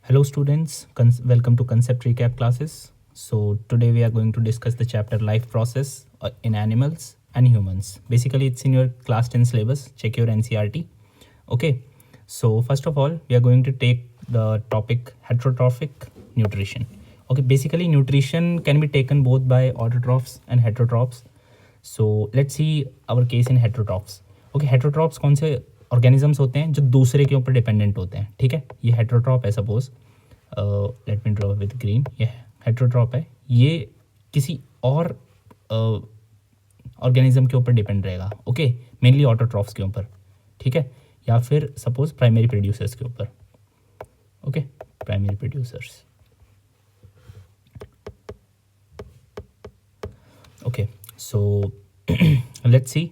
Hello students, welcome to Concept Recap classes. So today we are going to discuss the chapter Life Process in Animals and Humans. Basically it's in your class 10 syllabus, check your NCERT. Okay, so first of all we are going to take the topic heterotrophic nutrition. Okay, basically nutrition can be taken both by autotrophs and heterotrophs. So let's see our case in heterotrophs. Okay, heteरोट्रॉप्स कौन से organisms होते हैं जो दूसरे के ऊपर dependent होते हैं. ठीक है, ये हेटेरोट्रॉप है. Suppose let me draw with green. ये हेटेरोट्रॉप है, ये किसी और ऑर्गेनिज्म के ऊपर डिपेंड रहेगा. ओके, मेनली ऑटोट्रॉफ्स के ऊपर. ठीक है, या फिर सपोज प्राइमरी प्रोड्यूसर्स के ऊपर. Okay, primary producers. Okay, so let's see.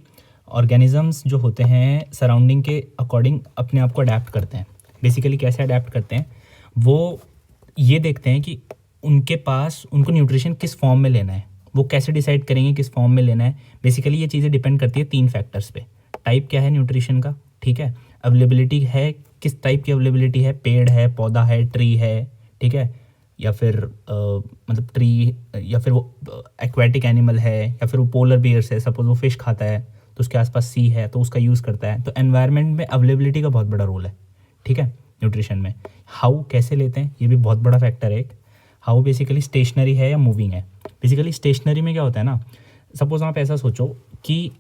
Organisms जो होते हैं सराउंडिंग के अकॉर्डिंग अपने आप को अडेप्ट करते हैं. बेसिकली कैसे अडेप्ट करते हैं, वो ये देखते हैं कि उनके पास उनको न्यूट्रिशन किस फॉर्म में लेना है. वो कैसे डिसाइड करेंगे किस फॉर्म में लेना है. बेसिकली ये चीज़ें डिपेंड करती है 3 फैक्टर्स पे. टाइप क्या है न्यूट्रिशन का, ठीक है, अवेलेबिलिटी है, किस टाइप की अवेलेबिलिटी है, पेड़ है, पौधा है, ट्री है, ठीक है, या फिर मतलब ट्री, या फिर वो एक्वेटिक एनिमल है, या फिर वो पोलर बियर्स है. सपोज वो फिश खाता है तो उसके आसपास सी है तो उसका यूज़ करता है. तो एनवायरनमेंट में अवेलेबिलिटी का बहुत बड़ा रोल है. ठीक है, न्यूट्रिशन में. हाउ कैसे लेते हैं ये भी बहुत बड़ा फैक्टर है एक. हाउ बेसिकली स्टेशनरी है या मूविंग है. बेसिकली स्टेशनरी में क्या होता है ना, सपोज आप ऐसा सोचो कि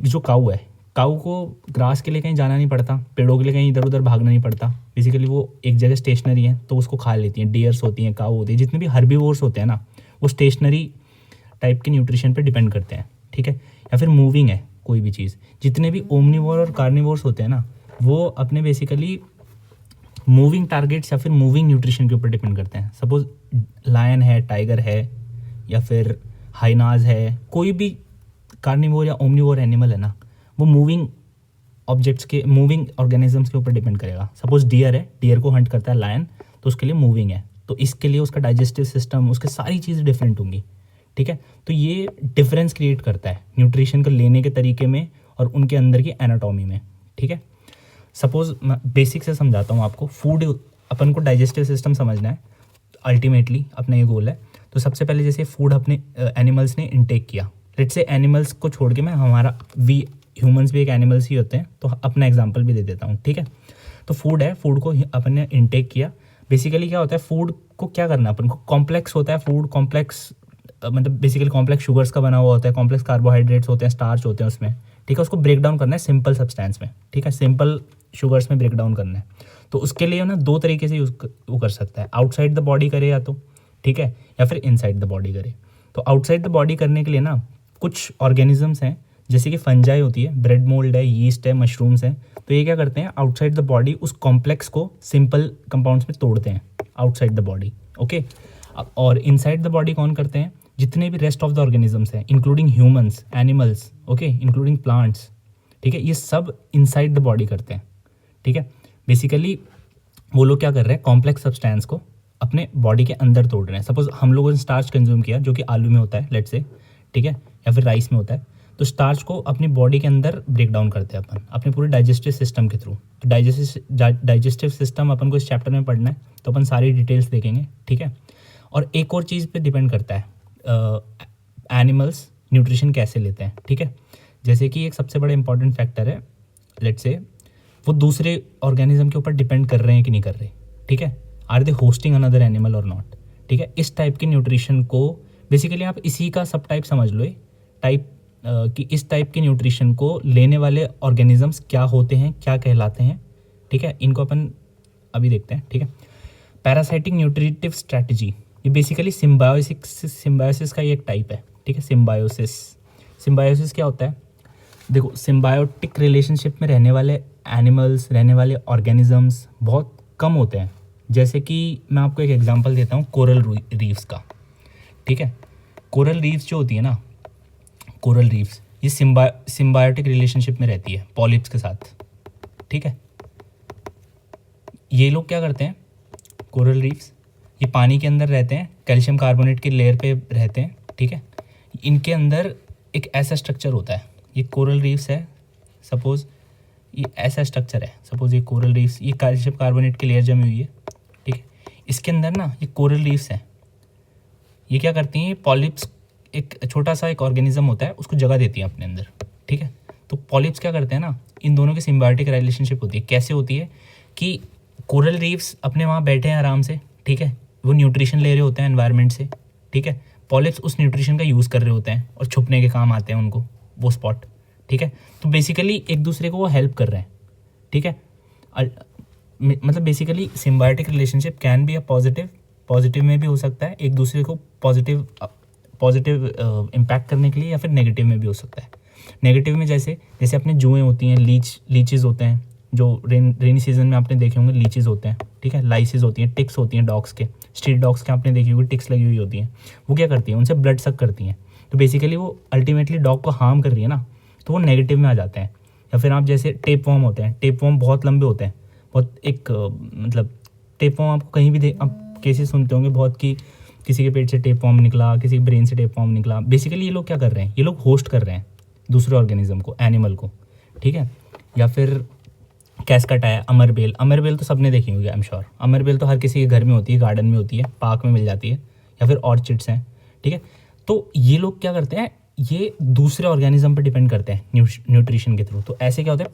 जो काऊ है, काऊ को ग्रास के लिए कहीं जाना नहीं पड़ता, पेड़ों के लिए कहीं इधर उधर भागना नहीं पड़ता. बेसिकली वो एक जगह स्टेशनरी है तो उसको खा लेती हैं. डियर्स होती हैं, काऊ होती है, जितने भी हर्बीवोर्स होते हैं ना, वो स्टेशनरी टाइप के न्यूट्रिशन पे डिपेंड करते हैं. ठीक है, या फिर मूविंग है कोई भी चीज़. जितने भी ओमनीवोर और कार्निवोर्स होते हैं ना, वो अपने बेसिकली मूविंग टारगेट्स या फिर मूविंग न्यूट्रिशन के ऊपर डिपेंड करते हैं. सपोज लायन है, टाइगर है, या फिर हाइनाज है, कोई भी कार्निवोर या ओमनीवोर एनिमल है ना, वो मूविंग ऑब्जेक्ट्स के, मूविंग ऑर्गेनिजम्स के ऊपर डिपेंड करेगा. सपोज डियर है, डियर को हंट करता है लायन, तो उसके लिए मूविंग है, तो इसके लिए उसका डाइजेस्टिव सिस्टम, उसके सारी चीज़ें डिफरेंट होंगी. ठीक है, तो ये डिफरेंस क्रिएट करता है न्यूट्रिशन को लेने के तरीके में और उनके अंदर की एनाटॉमी में. ठीक है, सपोज मैं बेसिक से समझाता हूँ आपको. फूड, अपन को डाइजेस्टिव सिस्टम समझना है अल्टीमेटली, अपना ये गोल है. तो सबसे पहले जैसे फूड अपने एनिमल्स ने इनटेक किया, लेट्स से एनिमल्स को छोड़ के मैं हमारा ह्यूमंस भी एक एनिमल्स ही होते हैं, तो अपना एग्जांपल भी दे देता हूँ. ठीक है, तो फूड है, फूड को अपन ने इनटेक किया. बेसिकली क्या होता है, फूड को क्या करना है अपन को, कॉम्प्लेक्स होता है फूड. कॉम्प्लेक्स मतलब बेसिकली कॉम्प्लेक्स शुगर्स का बना हुआ होता है, कॉम्प्लेक्स कार्बोहाइड्रेट्स होते हैं, स्टार्च होते हैं उसमें. ठीक है, उसको ब्रेक डाउन करना है सिंपल सब्सटेंस में. ठीक है, सिंपल शुगर्स में ब्रेक डाउन करना है. तो उसके लिए ना 2 तरीके से वो कर सकता है. आउटसाइड द बॉडी करे या तो, ठीक है, या फिर इनसाइड द बॉडी करे. तो आउटसाइड द बॉडी करने के लिए ना कुछ ऑर्गेनिजम्स हैं, जैसे कि फंजाई होती है, ब्रेड मोल्ड है, यीस्ट है, मशरूम्स हैं. तो ये क्या करते हैं, आउटसाइड द बॉडी उस कॉम्प्लेक्स को सिंपल कंपाउंड्स में तोड़ते हैं आउटसाइड द बॉडी. ओके, और इनसाइड द बॉडी कौन करते हैं, जितने भी रेस्ट ऑफ द ऑर्गेनिजम्स हैं, including humans, animals, okay, including plants. ठीक है, ये सब इनसाइड द बॉडी करते हैं. ठीक है, बेसिकली वो लोग क्या कर रहे हैं, कॉम्प्लेक्स सब्सटेंस को अपने बॉडी के अंदर तोड़ रहे हैं. सपोज हम लोगों ने स्टार्च कंज्यूम किया जो कि आलू में होता है, लेट्स से, ठीक है, या फिर राइस में होता है. तो स्टार्च को अपनी बॉडी के अंदर ब्रेक डाउन करते हैं अपन अपने पूरे डाइजेस्टिव सिस्टम के थ्रू. तो डाइजेस्टिव सिस्टम अपन को इस चैप्टर में पढ़ना है, तो अपन सारी डिटेल्स देखेंगे. ठीक है, और एक और चीज़ पे डिपेंड करता है एनिमल्स न्यूट्रिशन कैसे लेते हैं. ठीक है, जैसे कि एक सबसे बड़ा इंपॉर्टेंट फैक्टर है, लेट्स से वो दूसरे ऑर्गेनिज्म के ऊपर डिपेंड कर रहे हैं कि नहीं कर रहे. ठीक है, are they hosting another animal और नॉट. ठीक है, इस टाइप के न्यूट्रिशन को बेसिकली आप इसी का सब टाइप समझ लो, टाइप कि इस टाइप के न्यूट्रिशन को लेने वाले ऑर्गेनिजम्स क्या होते हैं, क्या कहलाते हैं. ठीक है, इनको अपन अभी देखते हैं. ठीक है, पैरासाइटिक न्यूट्रिटिव स्ट्रैटेजी, ये बेसिकली सिम्बायोसिस का ये एक टाइप है. ठीक है, सिम्बायोसिस क्या होता है, देखो, सिम्बायोटिक रिलेशनशिप में रहने वाले एनिमल्स, रहने वाले ऑर्गेनिजम्स बहुत कम होते हैं. जैसे कि मैं आपको एक एग्जांपल देता हूँ कोरल रीफ्स का. ठीक है, कोरल रीफ्स जो होती है ना, कोरल रीफ्स ये सिम्बायोटिक रिलेशनशिप में रहती है पॉलिप्स के साथ. ठीक है, ये लोग क्या करते हैं, कोरल रीफ्स, ये पानी के अंदर रहते हैं, कैल्शियम कार्बोनेट की लेयर पे रहते हैं. ठीक है, इनके अंदर एक ऐसा स्ट्रक्चर होता है, ये कोरल रीफ्स है, सपोज ये ऐसा स्ट्रक्चर है, सपोज ये कोरल रीफ्स, ये कैल्शियम कार्बोनेट की लेयर जमी हुई है. ठीक है, इसके अंदर ना ये कोरल रीफ्स हैं, ये क्या करती हैं, पॉलिप्स एक छोटा सा एक ऑर्गेनिज्म होता है, उसको जगह देती है अपने अंदर, ठीक है। तो पॉलिप्स क्या करते हैं ना, इन दोनों की सिम्बायोटिक रिलेशनशिप होती है। कैसे होती है कि कोरल रीफ्स अपने वहाँ बैठे हैं आराम से, ठीक है, वो न्यूट्रिशन ले रहे होते हैं एनवायरनमेंट से, ठीक है। पॉलिप्स उस न्यूट्रिशन का यूज़ कर रहे होते हैं और छुपने के काम आते हैं उनको वो स्पॉट, ठीक है। तो बेसिकली एक दूसरे को वो हेल्प कर रहे हैं, ठीक है। मतलब basically symbiotic relationship can be a positive में भी हो सकता है, एक दूसरे को पॉजिटिव इम्पैक्ट करने के लिए, या फिर नेगेटिव में भी हो सकता है। नेगेटिव में जैसे अपने जुएँ होती हैं, लीचेस होते हैं, जो रेनी सीजन में आपने देखे होंगे, लीचेस होते हैं, ठीक है। लाइसेस होती हैं, टिक्स होती हैं डॉग्स के, स्ट्रीट डॉग्स के आपने देखी होगी टिक्स लगी हुई होती हैं। वो क्या करती हैं, उनसे ब्लड सक करती हैं, तो बेसिकली वो अल्टीमेटली डॉग को हार्म कर रही है ना, तो वो नेगेटिव में आ जाते हैं। या फिर आप जैसे टेप वॉर्म होते हैं, टेप वॉर्म बहुत लंबे होते हैं, बहुत एक मतलब टेप वॉर्म आपको कहीं भी आप केसेस सुनते होंगे बहुत, कि किसी के पेट से टेप वॉर्म निकला, किसी के ब्रेन से टेप वॉर्म निकला। बेसिकली ये लोग क्या कर रहे हैं, ये लोग होस्ट कर रहे हैं दूसरे ऑर्गेनिज्म को, एनिमल को, ठीक है। या फिर कैस्कट आया, अमरबेल तो सबने देखी होगी आई एम श्योर। अमरबेल तो हर किसी के घर में होती है, गार्डन में होती है, पार्क में मिल जाती है। या फिर ऑर्चिड्स हैं, ठीक है। तो ये लोग क्या करते हैं, ये दूसरे ऑर्गेनिज्म पर डिपेंड करते हैं न्यूट्रिशन के थ्रू। तो ऐसे क्या होता है,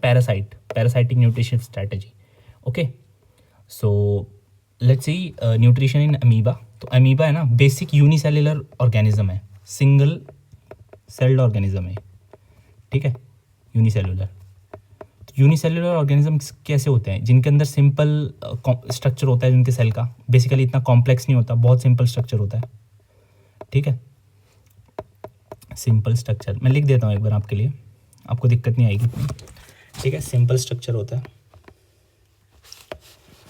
parasitic nutrition strategy. Okay, so let's see nutrition in amoeba. तो अमीबा है ना, बेसिक यूनिसेल्युलर ऑर्गेनिज्म है, सिंगल सेल्ड ऑर्गेनिज्म है, ठीक है, यूनिसेल्युलर। तो यूनिसेल्युलर ऑर्गेनिज्म कैसे होते हैं, जिनके अंदर सिंपल स्ट्रक्चर होता है जिनके सेल का, बेसिकली इतना कॉम्प्लेक्स नहीं होता, बहुत सिंपल स्ट्रक्चर होता है, ठीक है। सिंपल स्ट्रक्चर मैं लिख देता हूँ एक बार आपके लिए, आपको दिक्कत नहीं आएगी इतनी, ठीक है। सिंपल स्ट्रक्चर होता है।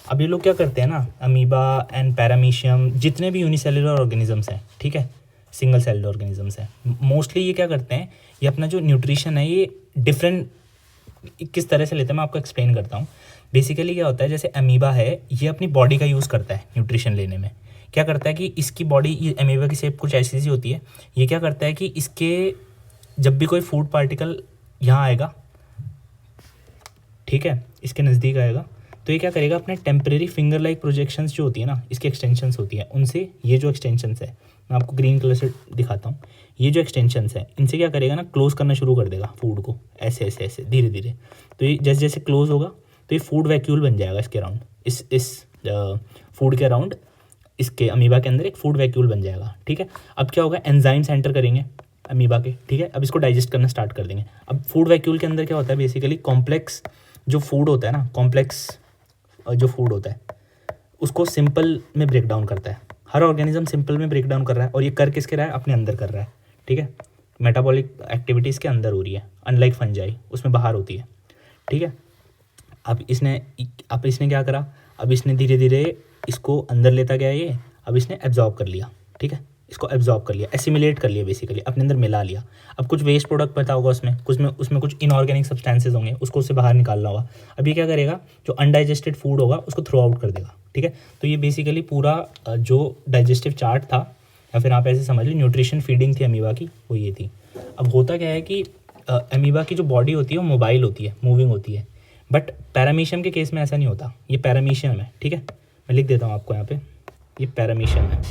अब ये लोग क्या करते हैं ना, अमीबा एंड पैरामीशियम, जितने भी यूनिसेल्युलर ऑर्गेनिजम्स हैं, ठीक है, सिंगल सेल्ड ऑर्गेनिजम्स हैं, मोस्टली ये क्या करते हैं, ये अपना जो न्यूट्रिशन है ये डिफरेंट किस तरह से लेते हैं, मैं आपको एक्सप्लेन करता हूँ। बेसिकली क्या होता है, जैसे अमीबा है, ये अपनी बॉडी का यूज़ करता है न्यूट्रिशन लेने में। क्या करता है कि इसकी बॉडी, ये अमीबा की शेप कुछ ऐसी सी होती है, ये क्या करता है कि इसके जब भी कोई फूड पार्टिकल यहाँ आएगा, ठीक है, इसके नज़दीक आएगा, तो ये क्या करेगा, अपने टेम्परेरी फिंगर लाइक प्रोजेक्शंस जो होती है ना, इसकी एक्सटेंशंस होती है, उनसे ये जो एक्सटेंशंस है, मैं आपको ग्रीन कलर से दिखाता हूँ, ये जो एक्सटेंशंस है, इनसे क्या करेगा ना, क्लोज करना शुरू कर देगा फूड को, ऐसे ऐसे ऐसे धीरे धीरे। तो ये जैसे जैसे क्लोज होगा, तो ये फूड वैक्यूल बन जाएगा इसके अराउंड, इस फूड के अराउंड, इसके अमीबा के अंदर एक फूड वैक्यूल बन जाएगा, ठीक है। अब क्या होगा, एंजाइम्स एंटर करेंगे अमीबा के, ठीक है, अब इसको डाइजेस्ट करना स्टार्ट कर देंगे। अब फूड वैक्यूल के अंदर क्या होता है, बेसिकली कॉम्प्लेक्स जो फूड होता है ना, कॉम्प्लेक्स जो फूड होता है उसको सिंपल में ब्रेक डाउन करता है। हर ऑर्गेनिज्म सिंपल में ब्रेक डाउन कर रहा है, और ये कर किसके रहा है, अपने अंदर कर रहा है, ठीक है। मेटाबॉलिक एक्टिविटीज़ के अंदर हो रही है, अनलाइक फंजाई उसमें बाहर होती है, ठीक है। अब इसने क्या करा, अब इसने धीरे धीरे इसको अंदर लेता गया, ये अब इसने एब्जॉर्ब कर लिया, ठीक है, इसको एब्जॉर्ब कर लिया, एसिमिलेट कर लिया, बेसिकली अपने अंदर मिला लिया। अब कुछ वेस्ट प्रोडक्ट बचा होगा उसमें कुछ इनऑर्गेनिक सब्सटेंसेज होंगे, उसको उससे बाहर निकालना होगा। अब ये क्या करेगा, जो अनडाइजेस्टेड फूड होगा उसको थ्रो आउट कर देगा, ठीक है। तो ये बेसिकली पूरा जो डाइजेस्टिव चार्ट था, या फिर आप ऐसे समझ लीजिए न्यूट्रिशन फीडिंग थी अमीबा की, वो ये थी। अब होता क्या है कि अमीबा की जो बॉडी होती है वो मोबाइल होती है, मूविंग होती है, बट पैरामीशियम के केस में ऐसा नहीं होता। ये पैरामीशियम है, ठीक है, मैं लिख देता हूँ आपको यहाँ पे, ये पैरामीशियम है,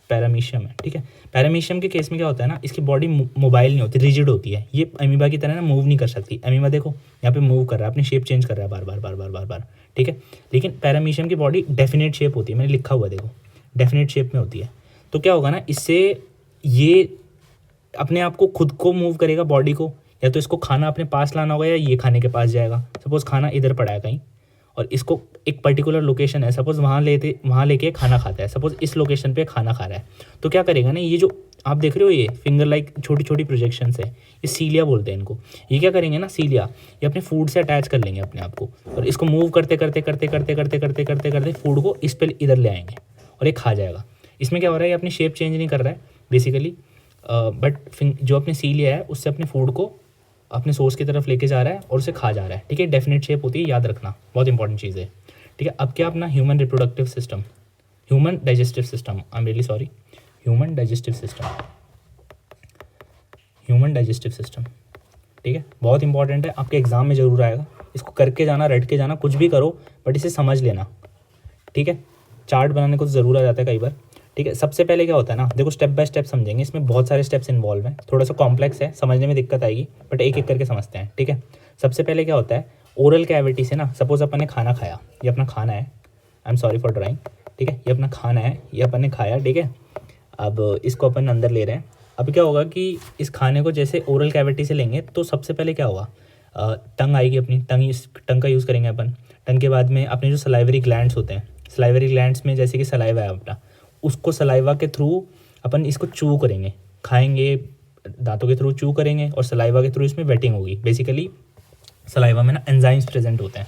पैरामीशियम है, ठीक है। पैरामीशियम के केस में क्या होता है ना, इसकी बॉडी मोबाइल नहीं होती, रिजिड होती है, ये अमीबा की तरह ना मूव नहीं कर सकती। अमीबा देखो यहाँ पे मूव कर रहा है, अपनी शेप चेंज कर रहा है बार बार बार बार बार बार, ठीक है। लेकिन पैरामीशियम की बॉडी डेफिनेट शेप होती है, मैंने लिखा हुआ देखो, डेफिनेट शेप में होती है। तो क्या होगा ना, इससे ये अपने आप को खुद को मूव करेगा बॉडी को, या तो इसको खाना अपने पास लाना होगा, या ये खाने के पास जाएगा। सपोज खाना इधर पड़ा है कहीं, और इसको एक पर्टिकुलर लोकेशन है, सपोज वहाँ लेके खाना खाता है, सपोज इस लोकेशन पे खाना खा रहा है, तो क्या करेगा ना, ये जो आप देख रहे हो ये फिंगर लाइक छोटी छोटी प्रोजेक्शंस है, ये सीलिया बोलते हैं इनको। ये क्या करेंगे ना, सीलिया ये अपने फूड से अटैच कर लेंगे अपने आप को, और इसको मूव करते करते करते करते करते करते करते करते फूड को इस पर इधर ले आएंगे, और ये खा जाएगा। इसमें क्या हो रहा है, ये अपनी शेप चेंज नहीं कर रहा है बेसिकली, बट जो अपने सीलिया है उससे अपने फूड को अपने सोर्स की तरफ लेके जा रहा है और उसे खा जा रहा है, ठीक है। डेफिनेट शेप होती है, याद रखना, बहुत इंपॉर्टेंट चीज़ है, ठीक है। अब क्या, अपना human reproductive system, human digestive system, I am really sorry, human digestive system, ठीक है, बहुत इंपॉर्टेंट है, आपके एग्जाम में जरूर आएगा। इसको करके जाना, रट के जाना, कुछ भी करो बट इसे समझ लेना, ठीक है। चार्ट बनाने को तो ज़रूर आ जाता है कई बार, ठीक है। सबसे पहले क्या होता है ना, देखो स्टेप बाय स्टेप समझेंगे, इसमें बहुत सारे स्टेप्स इन्वॉल्व हैं, थोड़ा सा कॉम्प्लेक्स है, समझने में दिक्कत आएगी, बट एक एक करके समझते हैं, ठीक है। सबसे पहले क्या होता है, ओरल कैविटी से ना, सपोज अपन ने खाना खाया, ये अपना खाना है, I am sorry for drawing, ठीक है, ये अपना खाना है, ये अपन ने खाया, ठीक है। अब इसको अपन अंदर ले रहे हैं। अब क्या होगा कि इस खाने को जैसे ओरल कैविटी से लेंगे तो सबसे पहले क्या होगा, टंग आएगी अपनी, टंग का यूज़ करेंगे अपन। टंग के बाद में अपने जो सलाइवरी ग्लैंड्स होते हैं, सलाइवरी ग्लैंड्स में जैसे कि सलाइवा है अपना, उसको सलाइवा के थ्रू अपन इसको चू करेंगे, खाएंगे, दांतों के थ्रू चू करेंगे और सलाइवा के थ्रू इसमें वेटिंग होगी। बेसिकली सलाइवा में ना एंजाइम्स प्रेजेंट होते हैं,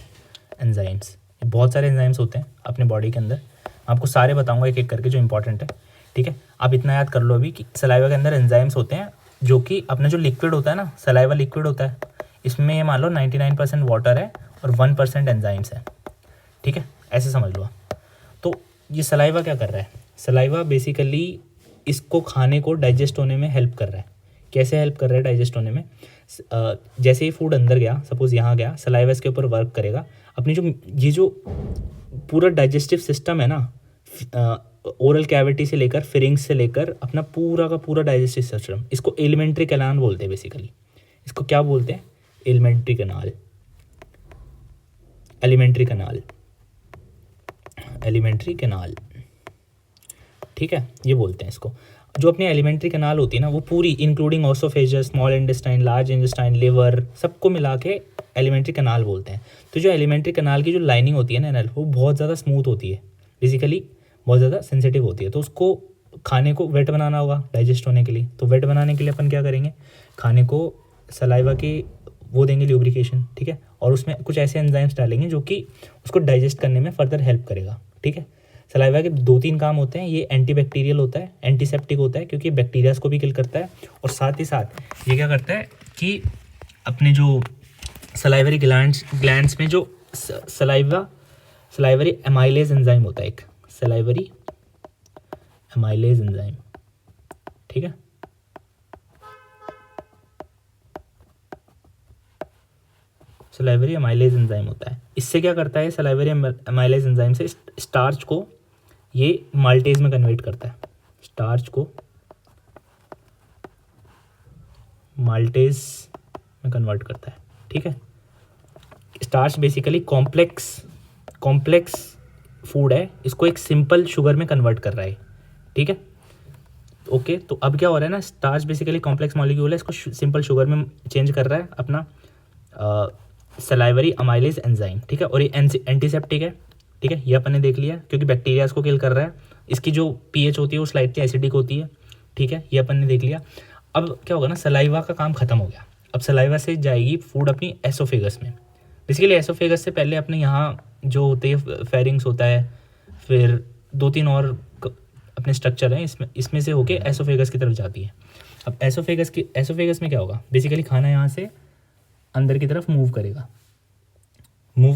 एंजाइम्स, बहुत सारे एंजाइम्स होते हैं अपने बॉडी के अंदर, आपको सारे बताऊंगा एक एक करके जो इंपॉर्टेंट है, ठीक है। आप इतना याद कर लो अभी कि सलाइवा के अंदर एंजाइम्स होते हैं, जो कि अपना जो लिक्विड होता है ना, सलाइवा लिक्विड होता है, इसमें ये मान लो 99% वाटर है और 1% एंजाइम्स है, ठीक है, ऐसे समझ लो। तो ये सलाइवा क्या कर रहा है, सलाइवा बेसिकली इसको खाने को डाइजेस्ट होने में हेल्प कर रहा है। कैसे हेल्प कर रहा है डाइजेस्ट होने में, जैसे ही फूड अंदर गया, सपोज यहाँ गया, सलाइवा इसके ऊपर वर्क करेगा, अपनी जो ये जो पूरा डाइजेस्टिव सिस्टम है ना, ओरल कैविटी से लेकर फिरिंग्स से लेकर अपना पूरा का पूरा डाइजेस्टिव सिस्टम, इसको एलिमेंट्री कैनाल बोलते हैं। बेसिकली इसको क्या बोलते हैं, alimentary canal, alimentary canal, alimentary canal, ठीक है, ये बोलते हैं इसको। जो अपनी एलिमेंट्री कैनाल होती है ना, वो पूरी including oesophagus, small intestine, large intestine, liver, सबको मिला के एलिमेंट्री कैनाल बोलते हैं। तो जो एलिमेंट्री कैनाल की जो लाइनिंग होती है ना एनल, वो बहुत ज़्यादा स्मूथ होती है, बेसिकली बहुत ज़्यादा सेंसिटिव होती है। तो उसको खाने को वेट बनाना होगा डाइजेस्ट होने के लिए, तो वेट बनाने के लिए अपन क्या करेंगे, खाने को सलाइवा की वो देंगे ल्यूब्रिकेशन, ठीक है, और उसमें कुछ ऐसे एंजाइम्स डालेंगे जो कि उसको डाइजेस्ट करने में फर्दर हेल्प करेगा, ठीक है। सलाइवा के 2-3 काम होते हैं, ये एंटीबैक्टीरियल होता है, एंटीसेप्टिक होता है क्योंकि बैक्टीरियाज को भी किल करता है, और साथ ही साथ ये क्या करता है कि अपने जो सलाइवरी ग्लैंड्स में जो सलाइवरी एमाइलेज एंजाइम होता है, एक सलाइवरी एमाइलेज एंजाइम, ठीक है, सलाइवरी एमाइलेज एंजाइम होता है। इससे क्या करता है, सलाइवरी एमाइलेज एंजाइम से स्टार्च को ये माल्टेज में कन्वर्ट करता है, स्टार्च को माल्टेज में कन्वर्ट करता है, ठीक है। स्टार्च बेसिकली कॉम्प्लेक्स फूड है, इसको एक सिंपल शुगर में कन्वर्ट कर रहा है, ठीक है, ओके। तो अब क्या हो रहा है ना, स्टार्च बेसिकली कॉम्प्लेक्स मॉलिक्यूल है, इसको सिंपल शुगर में चेंज कर रहा है अपना सलाइवरी अमाइलेज एंजाइम, ठीक है। और ये एंटीसेप्टिक है, ठीक है, ये अपन ने देख लिया क्योंकि बैक्टीरिया को किल कर रहा है। इसकी जो पीएच होती है वो स्लाइटली एसिडिक होती है, ठीक है, ये अपन ने देख लिया। अब क्या होगा ना, सलाइवा का काम खत्म हो गया, अब सलाइवा से जाएगी फूड अपनी एसोफेगस में। बेसिकली एसोफेगस से पहले अपने यहाँ जो होते हैं फेरिंग्स होता है, फिर 2-3 और अपने स्ट्रक्चर हैं, इसमें से होके एसोफेगस की तरफ जाती है। अब एसोफेगस में क्या होगा, बेसिकली खाना यहाँ से अंदर की तरफ मूव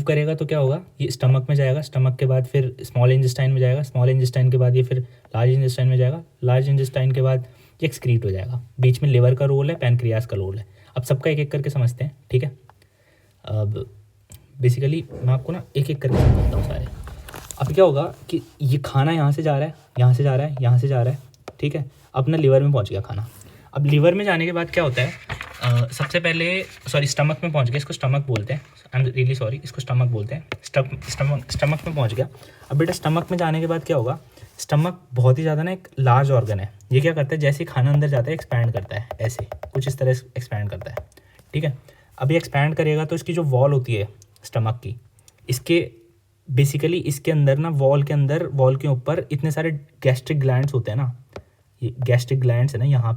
करेगा तो क्या होगा, ये स्टमक में जाएगा, स्टमक के बाद फिर स्मॉल इंटेस्टाइन में जाएगा, स्मॉल इंटेस्टाइन के बाद ये फिर लार्ज इंटेस्टाइन में जाएगा, लार्ज इंटेस्टाइन के बाद ये एक्सक्रीट हो जाएगा। बीच में लिवर का रोल है, पैनक्रियास का रोल है। अब सबका एक एक करके समझते हैं, ठीक है। अब बेसिकली मैं आपको ना एक एक करके समझाता हूँ सारे। अब क्या होगा कि ये खाना यहाँ से जा रहा है, यहाँ से जा रहा है, यहाँ से जा रहा है, ठीक है, अपना लिवर में पहुँच गया खाना। अब लिवर में जाने के बाद क्या होता है, सबसे पहले स्टमक में पहुंच गया, इसको स्टमक बोलते हैं, आई एम रियली सॉरी, इसको स्टमक बोलते हैं। स्टमक में पहुंच गया। अब बेटा स्टमक में जाने के बाद क्या होगा, स्टमक बहुत ही ज़्यादा ना एक लार्ज ऑर्गन है, ये क्या करता है, जैसे खाना अंदर जाता है एक्सपैंड करता है, ऐसे कुछ इस तरह से एक्सपैंड करता है, ठीक है। अब ये एक्सपैंड करेगा तो इसकी जो वॉल होती है स्टमक की, इसके बेसिकली इसके अंदर ना वॉल के ऊपर इतने सारे गैस्ट्रिक ग्लैंड्स होते हैं ना, ये गैस्ट्रिक ग्लैंड्स है ना, यहाँ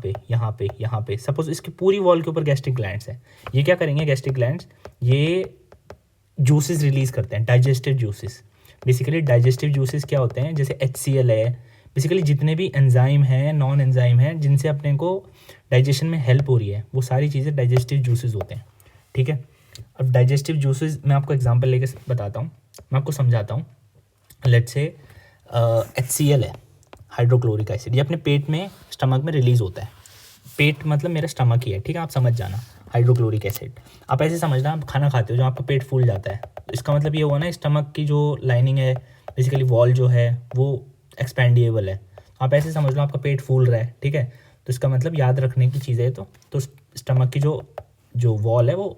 पे सपोज इसकी पूरी वॉल के ऊपर गैस्ट्रिक ग्लैंड्स है। ये क्या करेंगे, गैस्ट्रिक ग्लैंड्स ये जूसेस रिलीज़ करते हैं, digestive juices. Basically digestive juices क्या होते हैं, जैसे HCl है, बेसिकली जितने भी एंजाइम हैं, नॉन एंजाइम हैं, जिनसे अपने को डाइजेशन में हेल्प हो रही है, वो सारी चीज़ें डाइजेस्टिव जूसेस होते हैं, ठीक है। अब डाइजेस्टिव जूसेस मैं आपको एग्जांपल लेके बताता हूँ, मैं आपको समझाता हूँ। लेट्स से HCl है, हाइड्रोक्लोरिक एसिड, ये अपने पेट में स्टमक में रिलीज़ होता है। पेट मतलब मेरा स्टमक ही है, ठीक है, आप समझ जाना। Hydrochloric acid. आप ऐसे समझना, आप खाना खाते हो जो आपका पेट फूल जाता है, तो इसका मतलब ये हुआ ना स्टमक की जो लाइनिंग है, बेसिकली वॉल जो है वो एक्सपेंडिएबल है। आप ऐसे समझ लो आपका पेट फूल रहा है, ठीक है, तो इसका मतलब याद रखने की चीज़ है। तो स्टमक की जो वॉल है वो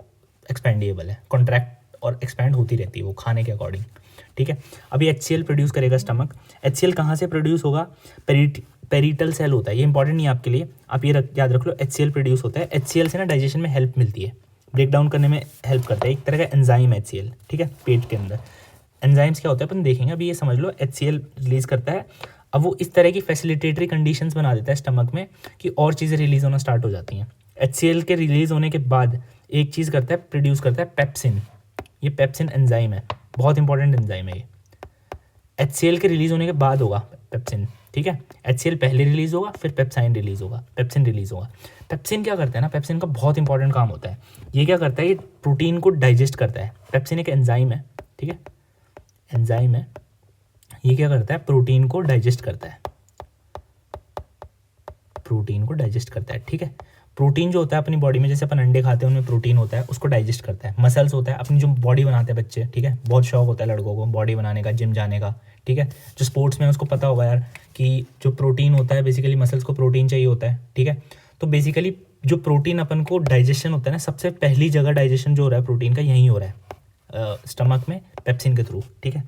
एक्सपेंडिएबल है, कॉन्ट्रैक्ट और एक्सपैंड होती रहती है वो खाने के अकॉर्डिंग, ठीक है। अभी HCl प्रोड्यूस करेगा स्टमक। HCl कहाँ से प्रोड्यूस होगा? पेरिटल सेल होता है, ये इंपॉर्टेंट नहीं है आपके लिए, आप ये याद रख लो। HCl प्रोड्यूस होता है, HCl से ना डाइजेशन में हेल्प मिलती है, ब्रेक डाउन करने में हेल्प करता है, एक तरह का एंजाइम HCl, ठीक है। पेट के अंदर एंजाइम्स क्या होता है अपन देखेंगे, अभी ये समझ लो HCl रिलीज करता है। अब वो इस तरह की फैसिलिटेटरी कंडीशंस बना देता है स्टमक में कि और चीज़ें रिलीज होना स्टार्ट हो जाती हैं। HCl के रिलीज होने के बाद एक चीज़ करता है, प्रोड्यूस करता है पेप्सिन। ये पेप्सिन एंजाइम है, बहुत इंपॉर्टेंट एंजाइम है ये। HCl के रिलीज होने के बाद होगा पेप्सिन, ठीक है। HCl पहले रिलीज होगा, फिर पेप्साइन रिलीज होगा, पेप्सिन रिलीज होगा। पेप्सिन क्या करता है ना, पेप्सिन का बहुत इंपॉर्टेंट काम होता है। ये क्या करता है, ये प्रोटीन को डाइजेस्ट करता है। पेप्सिन एक एंजाइम है, ठीक है, एंजाइम है। ये क्या करता है, प्रोटीन को डाइजेस्ट करता है, प्रोटीन को डाइजेस्ट करता है, ठीक है। प्रोटीन जो होता है अपनी बॉडी में, जैसे अपन अंडे खाते हैं उनमें प्रोटीन होता है, उसको डाइजेस्ट करता है। मसल्स होता है, अपनी जो बॉडी बनाते हैं बच्चे, ठीक है, बहुत शौक होता है लड़कों को बॉडी बनाने का, जिम जाने का, ठीक है। जो स्पोर्ट्स में उसको पता होगा यार कि जो प्रोटीन होता है, बेसिकली मसल्स को प्रोटीन चाहिए होता है, ठीक है। तो बेसिकली जो प्रोटीन अपन को डाइजेशन होता है ना, सबसे पहली जगह डाइजेशन जो हो रहा है प्रोटीन का यहीं हो रहा है, स्टमक में, पेप्सिन के थ्रू, ठीक है।